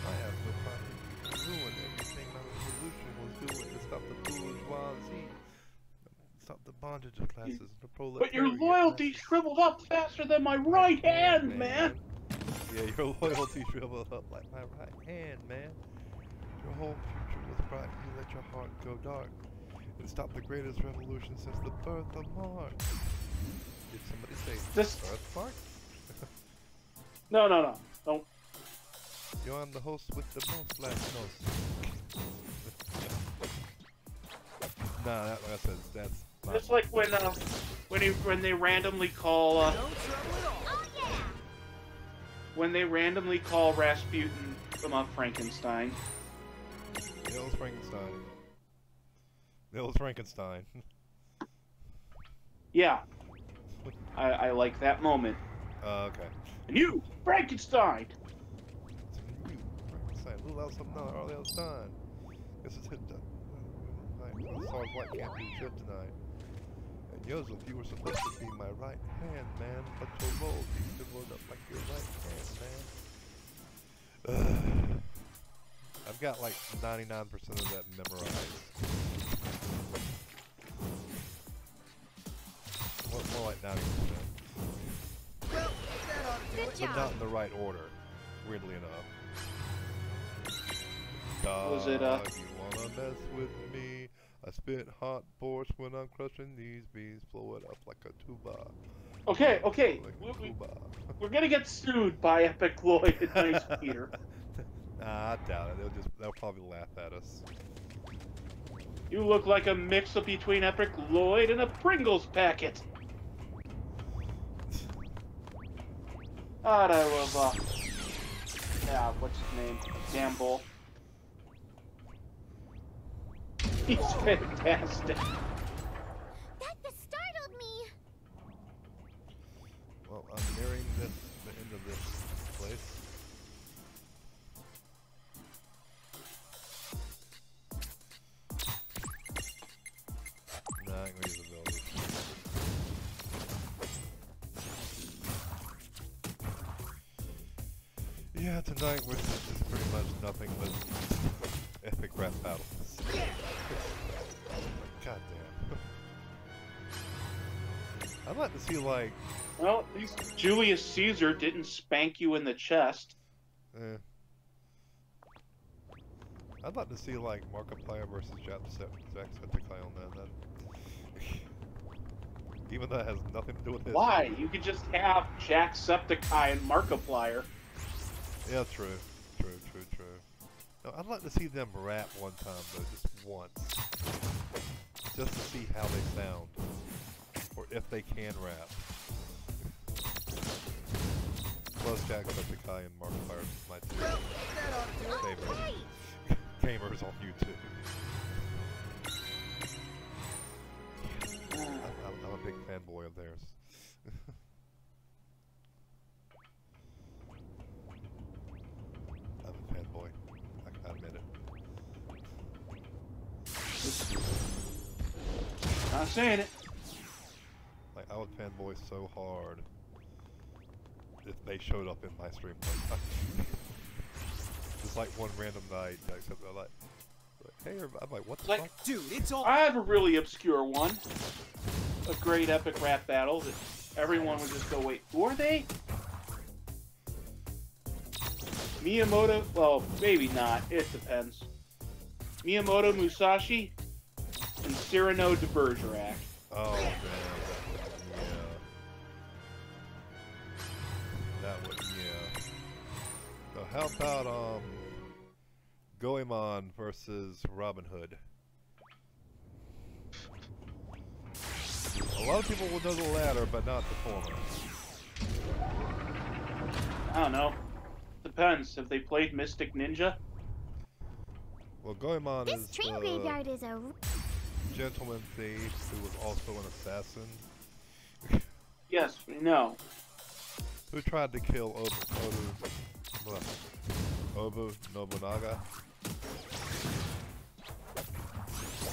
I have no problem doing everything my revolution was doing to stop the bourgeoisie, stop the bondage of classes, the proletariat. But your loyalty shriveled up faster than my right hand, man. Yeah, your loyalty shriveled up like my right hand, man. Your whole future was bright, you let your heart go dark, and stop the greatest revolution since the birth of Mars. Did somebody say birthmark? No. Don't. Yo, I'm the host with the most last nose. Nah, like I said, that's not... It's like when they randomly call when they randomly call Rasputin from Frankenstein. Nils Frankenstein. Nils Frankenstein. Yeah. I like that moment. Okay. And you, Frankenstein! Who else I'm not early else done? This is it. Stars White can't do shit tonight. And Joseph, you were supposed to be my right hand, man. But your role needs to load up like your right hand, man. I've got like 99% of that memorized. More like 90%. Well, that ought to do it. But not in the right order, weirdly enough. Was it, You wanna mess with me? I spit hot borscht when I'm crushing these bees. Blow it up like a tuba. Okay. Like a tuba. We're gonna get sued by Epic Lloyd and Nice Peter. Nah, I doubt it. They'll probably laugh at us. You look like a mix-up between Epic Lloyd and a Pringles packet. God, I love, yeah, what's his name? Gamble. He's fantastic. That startled me. Well, I'm nearing the end of this place. Nah, I ain't gonna use the building. Yeah, tonight was just pretty much nothing but epic rap battles. God damn. I'd like to see, like... Well, at least Julius Caesar didn't spank you in the chest. I'd like to see, like, Markiplier versus Jacksepticeye on that. Even though it has nothing to do with this. Why? You could just have Jacksepticeye and Markiplier. Yeah, true. No, I'd like to see them rap one time, though, just once. Just to see how they sound. Or if they can rap. Plus Jacksepticeye and Markiplier is my two favorite gamers on YouTube. I'm a big fanboy of theirs. I'm a fanboy. I admit it. Not saying it. Like, I would fanboy so hard if they showed up in my stream one time. Just like one random night, except they're like, hey, I'm like, what the fuck? Dude, it's all. I have a really obscure one. A great epic rap battle that everyone would just go, wait, who are they? Miyamoto, well, maybe not. It depends. Miyamoto Musashi and Cyrano de Bergerac. Oh, man. That would, yeah. So how about, Goemon versus Robin Hood? A lot of people will know the latter, but not the former. I don't know. Depends. Have they played Mystic Ninja? Well, Goemon This is train the graveyard is a... gentleman thief who was also an assassin. Yes, we know. Who tried to kill Obu Nobunaga.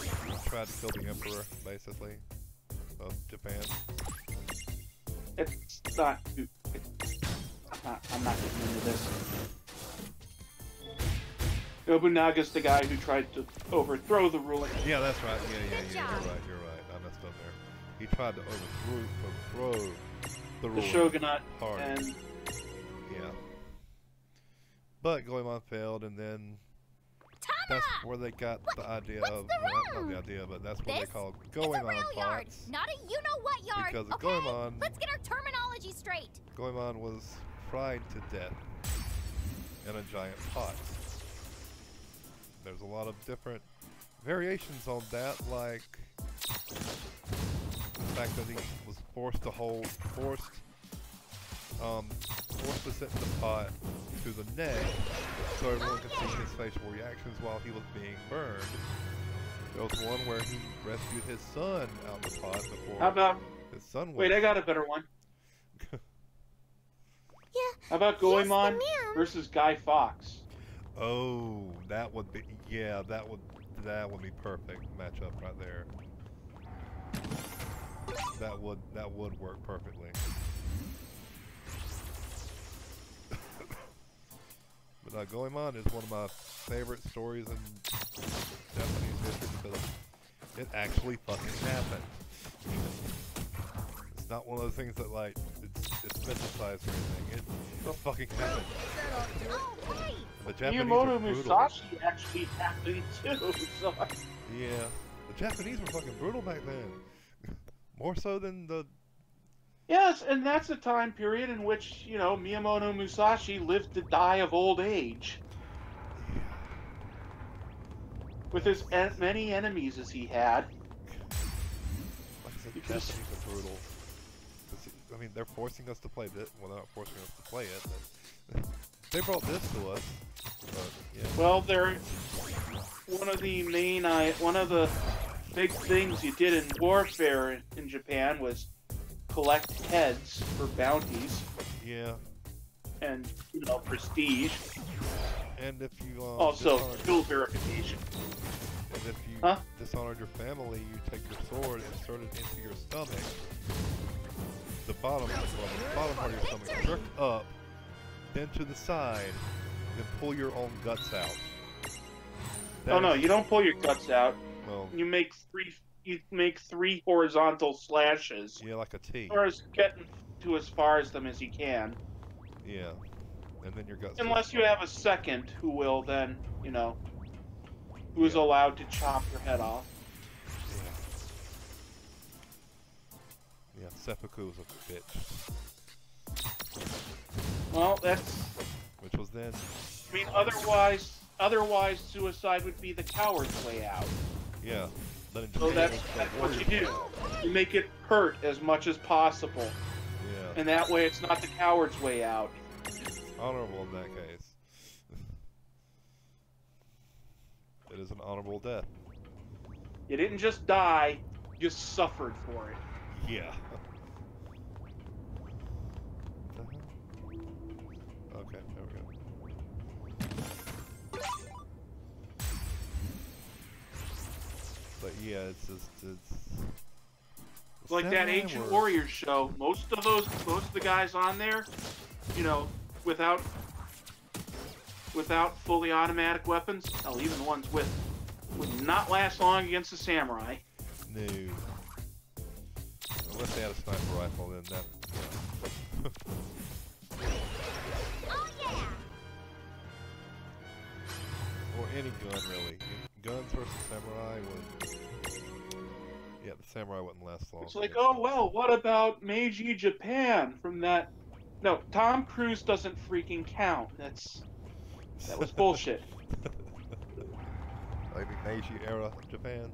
He tried to kill the emperor, basically, of Japan. It's not... I'm not getting into this. Nobunaga's the guy who tried to overthrow the ruling. Yeah, that's right. Yeah, you're right. I messed up there. He tried to overthrow the ruling shogunate party. And... Yeah. But Goemon failed, and then that's where they got the idea of... Not the idea, but that's what they call Goemon pots. Not a you-know-what yard, Because okay? Goemon... Let's get our terminology straight. Goemon was fried to death in a giant pot. There's a lot of different variations on that, like the fact that he was forced to sit in the pot to the neck so everyone could see his facial reactions while he was being burned. There was one where he rescued his son out the pot before How about... his son was... Wait, I got a better one. Yeah. How about Goemon versus Guy Fawkes? Oh, that would be, yeah, that would be perfect matchup right there. That would work perfectly. But Goemon is one of my favorite stories in Japanese history because it actually fucking happened. It's not one of those things that like it's mythicized or anything. It fucking happened. The Japanese Miyamoto are brutal. Musashi actually happened too. So. Yeah, the Japanese were fucking brutal back then. More so than the. Yes, and that's a time period in which, you know, Miyamoto Musashi lived to die of old age. Yeah. With as many enemies as he had. Like I said, the Japanese are brutal. I mean, they're forcing us to play this. Well, they're not forcing us to play it, but they brought this to us. But, yeah. Well, they're one of the big things you did in warfare in Japan was collect heads for bounties. Yeah. And, you know, prestige. And if you also skill verification. And if you dishonored your family, you take your sword, insert it into your stomach. The bottom part of your stomach, jerk up, then to the side, then pull your own guts out. Oh no, you don't pull your guts out. Well, you make three horizontal slashes. Yeah, like a T. Or as getting to as far as them as you can. Yeah, and then your guts. Unless you have a second who will then, you know, who is allowed to chop your head off. Yeah, seppuku was a bitch. Well, that's. Which was then. I mean, otherwise, suicide would be the coward's way out. Yeah. So that's what you do. You make it hurt as much as possible. Yeah. And that way, it's not the coward's way out. Honorable in that case. It is an honorable death. You didn't just die; you suffered for it. Yeah. Okay, there we go. But yeah, it's like that Ancient Warriors show. Most of the guys on there, you know, without fully automatic weapons, hell, even the ones with, would not last long against the samurai. No. Unless they had a sniper rifle, then that. Oh yeah. Or any gun, really. Guns versus samurai would. Yeah, the samurai wouldn't last long. It's like, oh well, what about Meiji Japan from that? No, Tom Cruise doesn't freaking count. That was bullshit. Like the Meiji era Japan.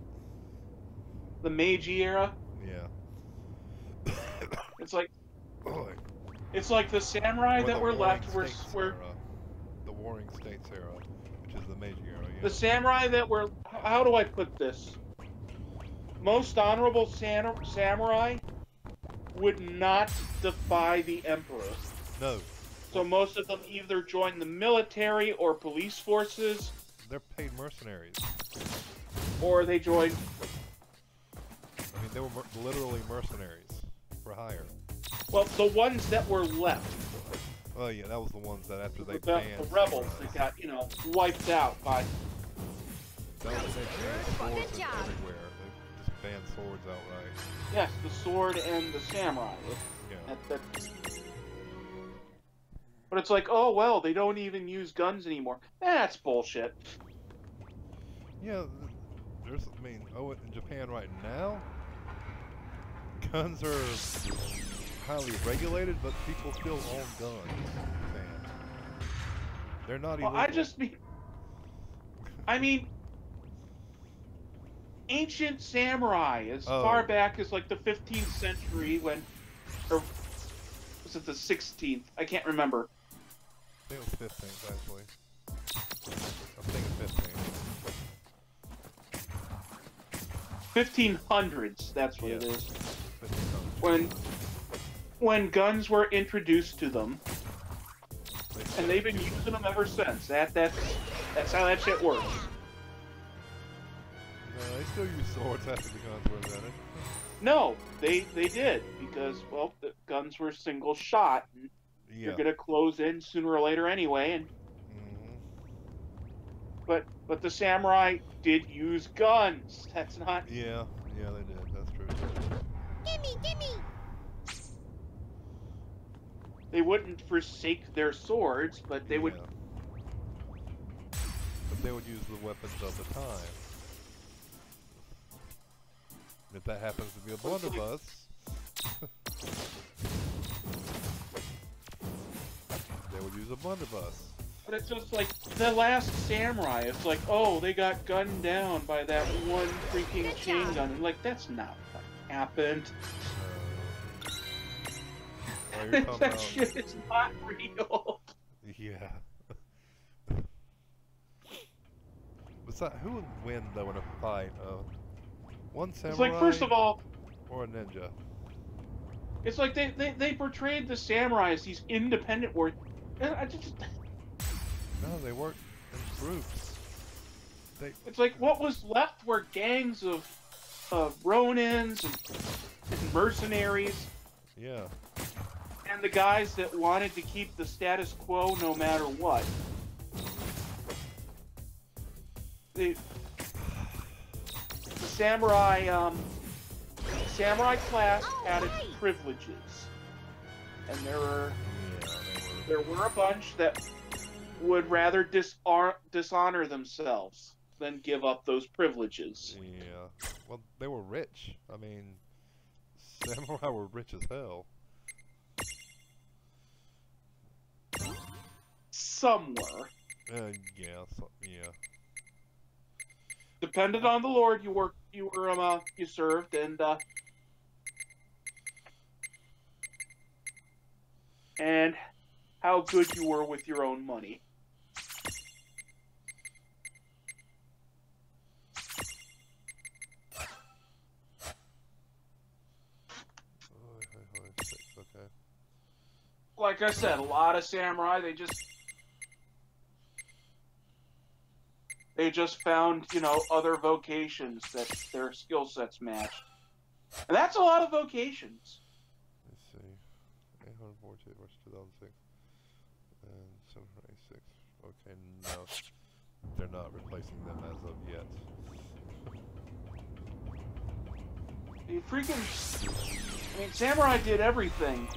The Meiji era. Yeah. It's like. It's like the samurai that were left were. The Warring States era, which is the Meiji era. Yeah. The samurai that were. How do I put this? Most honorable samurai would not defy the emperor. No. So most of them either joined the military or police forces. They're paid mercenaries. Or they joined. I mean, they were literally mercenaries for hire. Well, the ones that were left. Oh yeah, that was the ones that after they the banned. The rebels that got, you know, wiped out by. That was they banned swords everywhere. They just banned swords outright. Yes, the sword and the samurai. Yeah. But it's like, oh well, they don't even use guns anymore. That's bullshit. Yeah, there's. I mean, in Japan right now, guns are highly regulated, but people still own guns. Man, they're not illegal. I mean, ancient samurai, as far back as like the 15th century, when, or was it the 16th? I can't remember. I think it was 15th, actually. I think it's 15. 1500s, that's what it is. When guns were introduced to them, and they've been using them ever since. That's how that shit works. No, they still use swords after the guns were invented. No, they did because well, the guns were single shot. And Yeah. you're gonna close in sooner or later anyway, and but the samurai did use guns. That's not. Yeah, they did. That's true. Gimme! They wouldn't forsake their swords, but they would. But they would use the weapons of the time. If that happens to be a blunderbuss, they would use a blunderbuss. But it's just like The Last Samurai. It's like, oh, they got gunned down by that one freaking chain gun. And like, that's not what happened. You're talking that about... shit is not real. Yeah. Besides, who would win though in a fight? One samurai? It's like, first of all, or a ninja? It's like they portrayed the samurai as these independent warriors. No, they worked in groups. It's like what was left were gangs of Ronins and mercenaries. Yeah. And the guys that wanted to keep the status quo no matter what. The samurai class had its privileges, and there were a bunch that would rather dishonor themselves than give up those privileges. Yeah. Well, they were rich. I mean, samurai were rich as hell. Some were. Yeah. Depended on the lord you served, and how good you were with your own money. Okay. Like I said, a lot of samurai, they just found, other vocations that their skill sets matched. And that's a lot of vocations. Let's see. 842 versus 2006. And 786. Okay, no. They're not replacing them as of yet. Samurai did everything.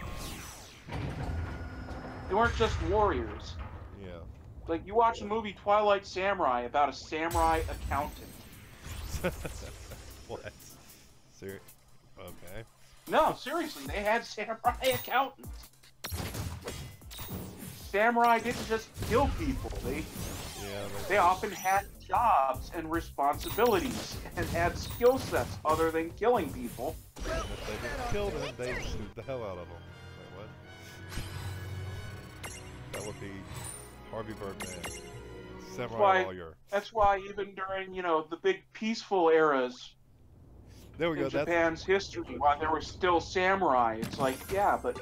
They weren't just warriors. Yeah. Like, you watch the movie Twilight Samurai about a samurai accountant. What? Okay. No, seriously, they had samurai accountants. Samurai didn't just kill people. They often had jobs and responsibilities and had skill sets other than killing people. And if they didn't kill them, they sued the hell out of them. Wait, what? That would be Harvey Birdman, samurai lawyer. That's why even during, the big peaceful eras there we go. Japan's history, while there were still samurai, it's like, yeah, but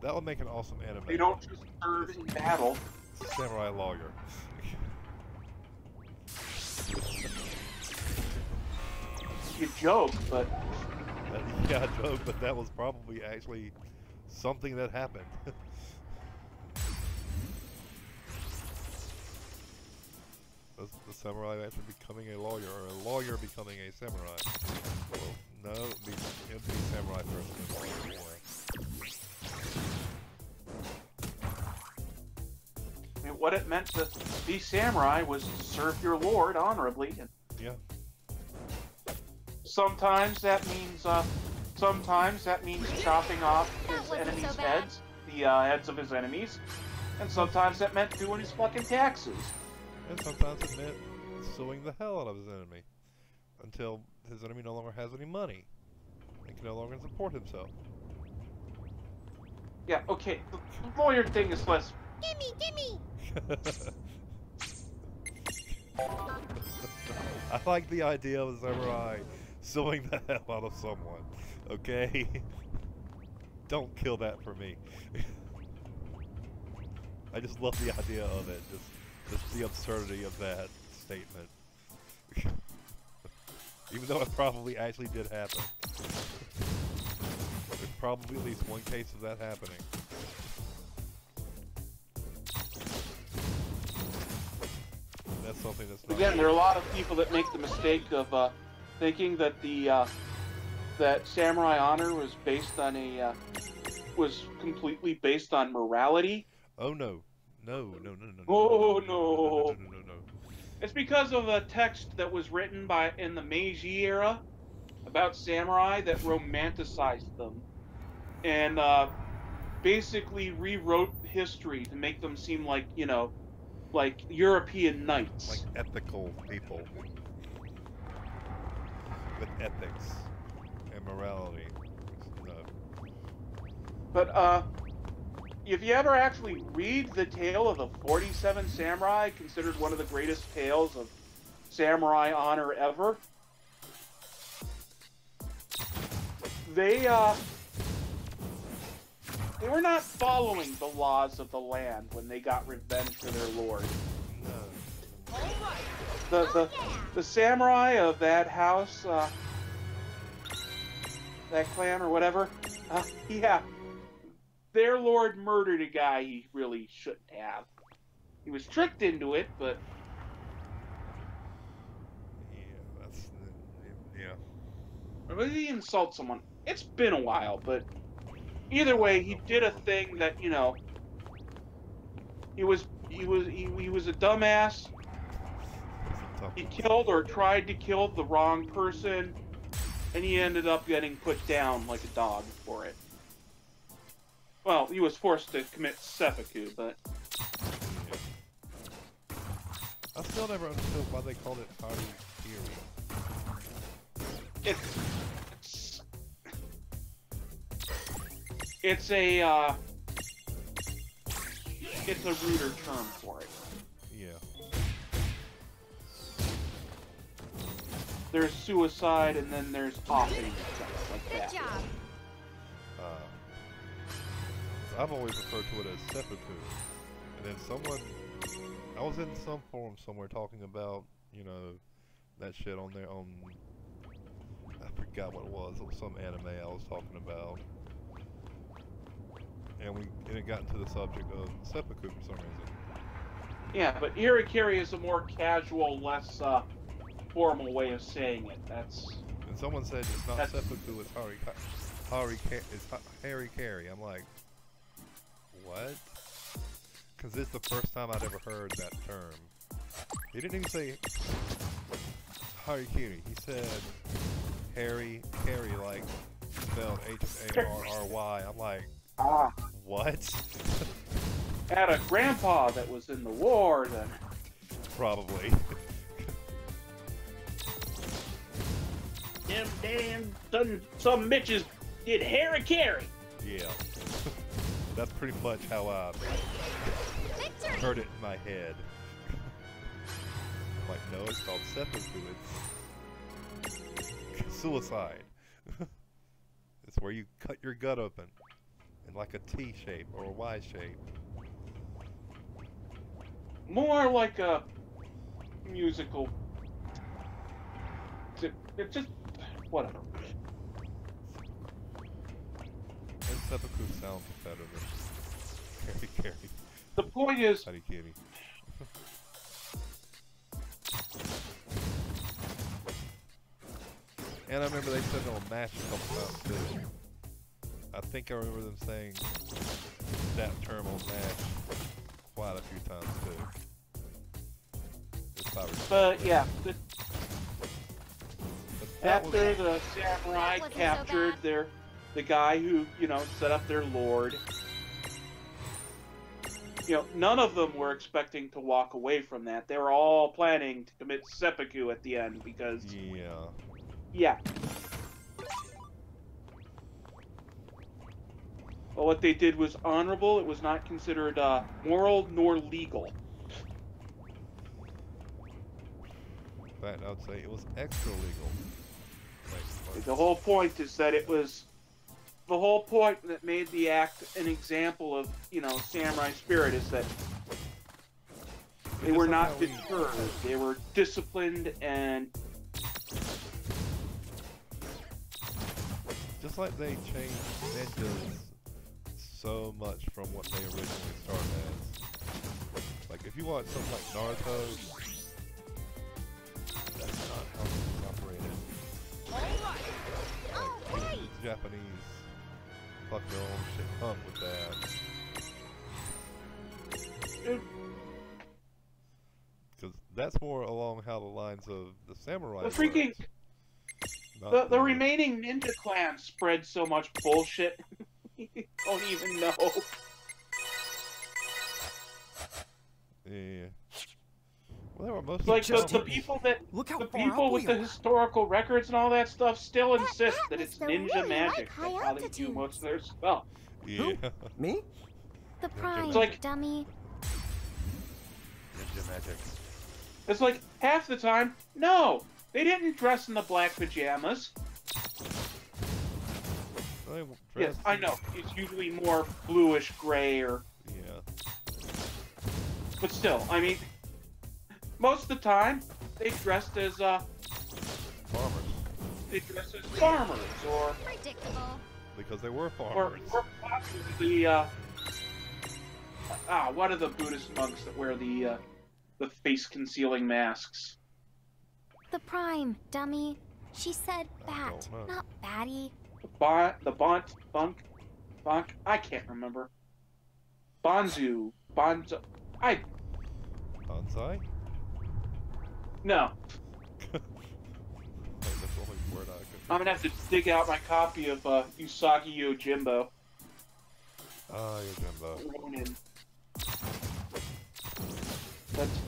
that would make an awesome anime. They don't just serve in battle. Samurai lawyer. You joke, but... Yeah, I joke, but that was probably actually something that happened. The samurai actually becoming a lawyer, or a lawyer becoming a samurai. Well, no, it'd be samurai first. What it meant to be samurai was to serve your lord honorably. And yeah. Sometimes that means chopping off his enemies' heads, the heads of his enemies, and sometimes that meant doing his fucking taxes. And sometimes it meant suing the hell out of his enemy until his enemy no longer has any money and can no longer support himself. Yeah, okay. The lawyer thing is less. Gimme! I like the idea of a samurai suing the hell out of someone. Okay? Don't kill that for me. I just love the idea of it. Just Just the absurdity of that statement. Even though it probably actually did happen. There's probably at least one case of that happening. That's something that's not Again, there are a lot of people that make the mistake of thinking that that Samurai Honor was based on was completely based on morality. Oh no. No. Oh No. no. It's because of a text that was written in the Meiji era about samurai that romanticized them and basically rewrote history to make them seem like, like European knights. Like ethical people. With ethics and morality. No. But if you ever actually read the tale of the 47 Samurai, considered one of the greatest tales of samurai honor ever, they were not following the laws of the land when they got revenge for their lord. No. The samurai of that house, that clan or whatever, yeah. Their lord murdered a guy he really shouldn't have. He was tricked into it, but... Yeah. Or did he insult someone? It's been a while, but... Either way, he did a thing that, he was a dumbass. He killed or tried to kill the wrong person, and he ended up getting put down like a dog for it. Well, he was forced to commit seppuku, but... I still never understood why they called it Harikiri. It's a ruder term for it. Yeah. There's suicide, and then there's offing and stuff like that. Good job. I've always referred to it as seppuku. And then I was in some forum somewhere talking about, that shit on there I forgot what it was some anime I was talking about. And it got into the subject of seppuku for some reason. Yeah, but Irikiri is a more casual, less formal way of saying it. And someone said it's not seppuku, it's harikiri. I'm like, what? Because this is the first time I'd ever heard that term. He didn't even say harikiri. He said harry, like spelled Harry. I'm like, what? Had a grandpa that was in the war, then. Probably. Them damn some bitches did harikiri. Yeah. That's pretty much how I heard it in my head. I'm like, no, it's called seppuku. It's suicide. It's where you cut your gut open in like a T shape or a Y shape. More like a musical. It's just whatever. And seppuku sounds better than harikiri. The point is, Harikiri. And I remember they said it on MASH a couple times too. I think I remember them saying that term on MASH quite a few times too. But yeah, that after the samurai captured the guy who, set up their lord, none of them were expecting to walk away from that. They were all planning to commit seppuku at the end because... Yeah. Well, what they did was honorable. It was not considered moral nor legal. In fact, I would say it was extra legal. The whole point is that it was... The whole point that made the act an example of, samurai spirit is that They were not deterred. They were disciplined and... Just like they changed ninjas so much from what they originally started as. Like, if you watch something like Naruto, that's not how things operated. Like, the Japanese fuck their own shit up with that. Because that's more along how the lines of the samurai. The freaking... The remaining ninja clans spread so much bullshit. You don't even know. Yeah. Well, they were mostly like the people that the people with the historical records and all that stuff still insist that it's ninja magic. That's how they do most of their stuff. Yeah. Me? The Prime, like, dummy. Ninja magic. It's like half the time, no, they didn't dress in the black pajamas. Yes, I know. It's usually more bluish gray or... Yeah. But still, I mean, most of the time, they dressed as, farmers. They dressed as farmers, or... Predictable. Because they were farmers. Or possibly what are the Buddhist monks that wear the face-concealing masks? The Prime, dummy. She said bat, not batty. Bonk, I can't remember. Bonzu, Bonzo, Bonsai? No. That's the only word I could... I'm gonna have to dig out my copy of Usagi Yojimbo. Ah, Yojimbo. Ronin. That's...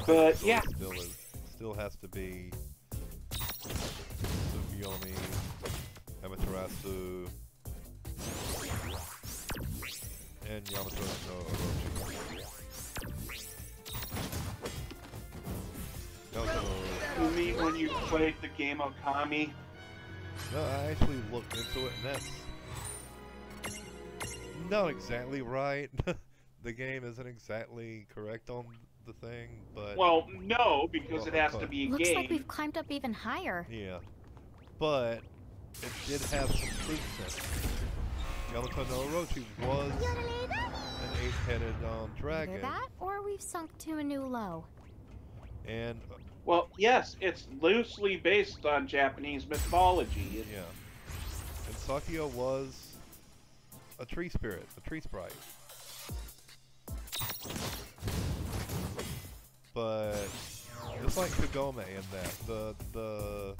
But yeah. Still has to be Tsukiyomi, Amaterasu, and Yamato no Orochi. You mean when you played the game Okami? No, I actually looked into it, and that's not exactly right. The game isn't exactly correct on the thing, but... Well, no, because it has to be a game. Looks like we've climbed up even higher. Yeah. But it did have some truth in it. Yamato no Orochi was an 8-headed dragon. Either that, or we've sunk to a new low. And... well, yes, it's loosely based on Japanese mythology. Yeah. And Sakio was a tree spirit, a tree sprite. But it's like Kagome in that. The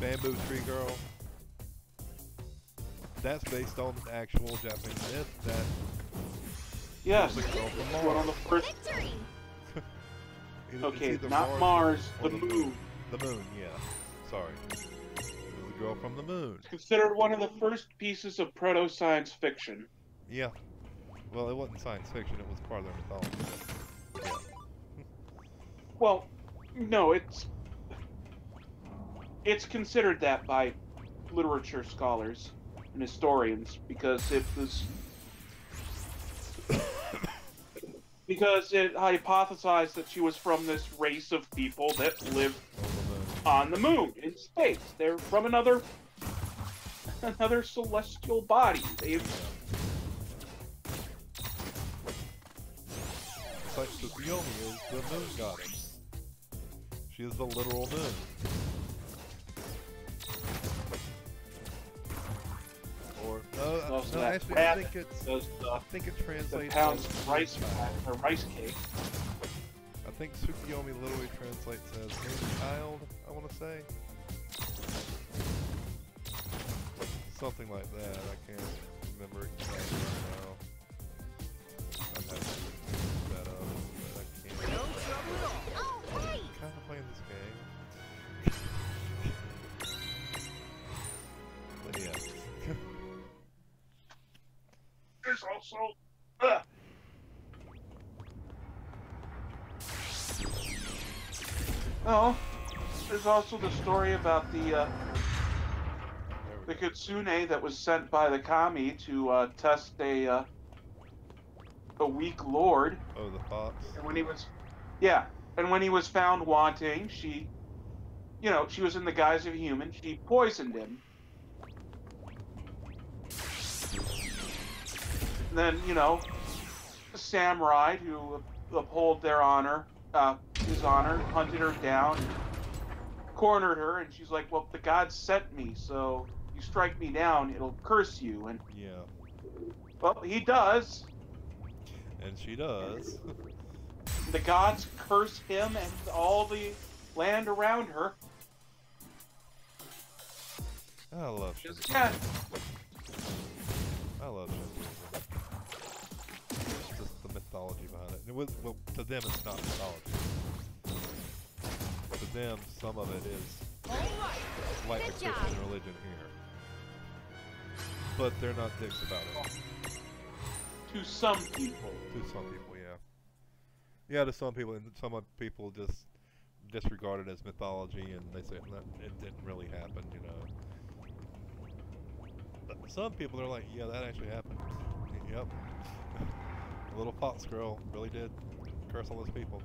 bamboo tree girl. That's based on the actual Japanese myth that... yes, it's one on the first... Victory! Okay, not Mars, the moon. The moon, yeah. Sorry. It was the girl from the moon. Considered one of the first pieces of proto-science fiction. Yeah. Well, it wasn't science fiction, it was part of their mythology. Yeah. Well, no, it's considered that by literature scholars and historians because it was... because it hypothesized that she was from this race of people that lived on the moon, in space. They're from another celestial body. They've... It's like Tsukiyomi is the moon goddess. She is the literal moon. Or no, actually, I think it translates. Pounds rice cake. I think Tsukiyomi literally translates as "inner child." I want to say something like that. I can't remember exactly now. I'm having to look that up, but I can't. No trouble at all. Oh, hey! I'm kind of playing this game. But yeah. There's also... Oh, there's also the story about the kitsune that was sent by the kami to test a a weak lord. Oh, the fox. And when he was, yeah, and when he was found wanting, she, she was in the guise of a human. She poisoned him. And then, the samurai who uphold their honor, his honor, hunted her down, cornered her, and she's like, well, the gods sent me, so you strike me down, it'll curse you. And Yeah. well, he does. And she does. The gods curse him and all the land around her. I love Just Shinji. yeah. I love Shinji. Just the mythology behind it. Well, to them it's not mythology. To them, some of it is like the Christian religion here. But they're not dicks about it. To some people. To some people, yeah. Yeah, to some people, and some people just disregard it as mythology, and they say it didn't really happen, But some people are like, yeah, that actually happened. Yep. The little fox girl really did curse all those people.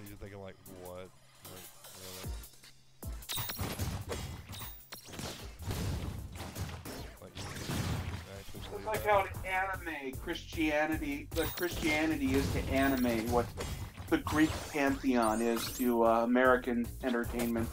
You're thinking like, what? Like, really? Like, actually It's believe like that? how in anime, Christianity is to anime what the Greek pantheon is to American entertainment.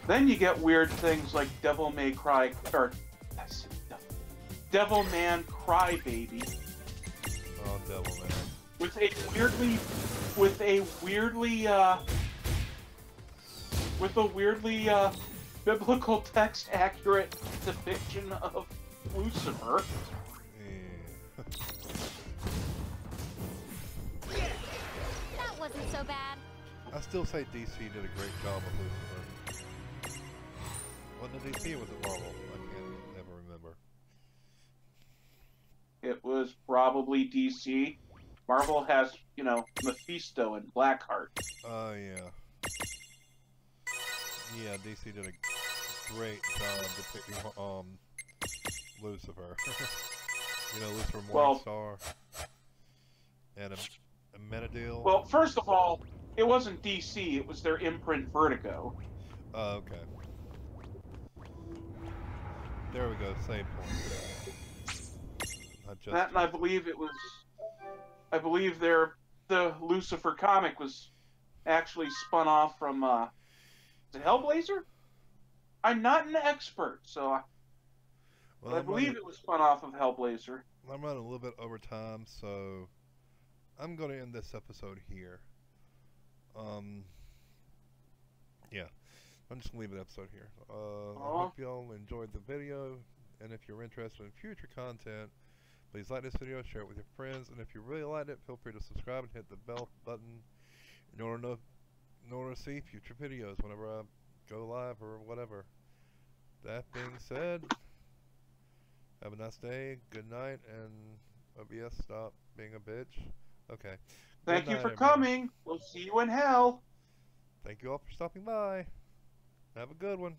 Then you get weird things like Devil May Cry, or Devil Man Crybaby. Oh, Devil Man. With a weirdly biblical text accurate depiction of Lucifer. That wasn't so bad. I still say DC did a great job with Lucifer. Was it DC or was it Marvel? I can't ever remember. It was probably DC. Marvel has, Mephisto and Blackheart. Oh, yeah. Yeah, DC did a great job depicting Lucifer. Lucifer Morningstar. And a Menadil. Well, first of all, it wasn't DC, it was their imprint Vertigo. Oh, okay. There we go, same point. That, and I believe the Lucifer comic was actually spun off from, is it Hellblazer? I'm not an expert, so I believe it was spun off of Hellblazer. I'm running a little bit over time, so I'm going to end this episode here. Yeah. I'm just going to leave the episode here. I hope y'all enjoyed the video, and if you're interested in future content, please like this video, share it with your friends, and if you really liked it, feel free to subscribe and hit the bell button in order to see future videos whenever I go live or whatever. That being said, have a nice day, good night, and OBS, stop being a bitch. Okay. Thank you for coming. We'll see you in hell. Thank you all for stopping by. Have a good one.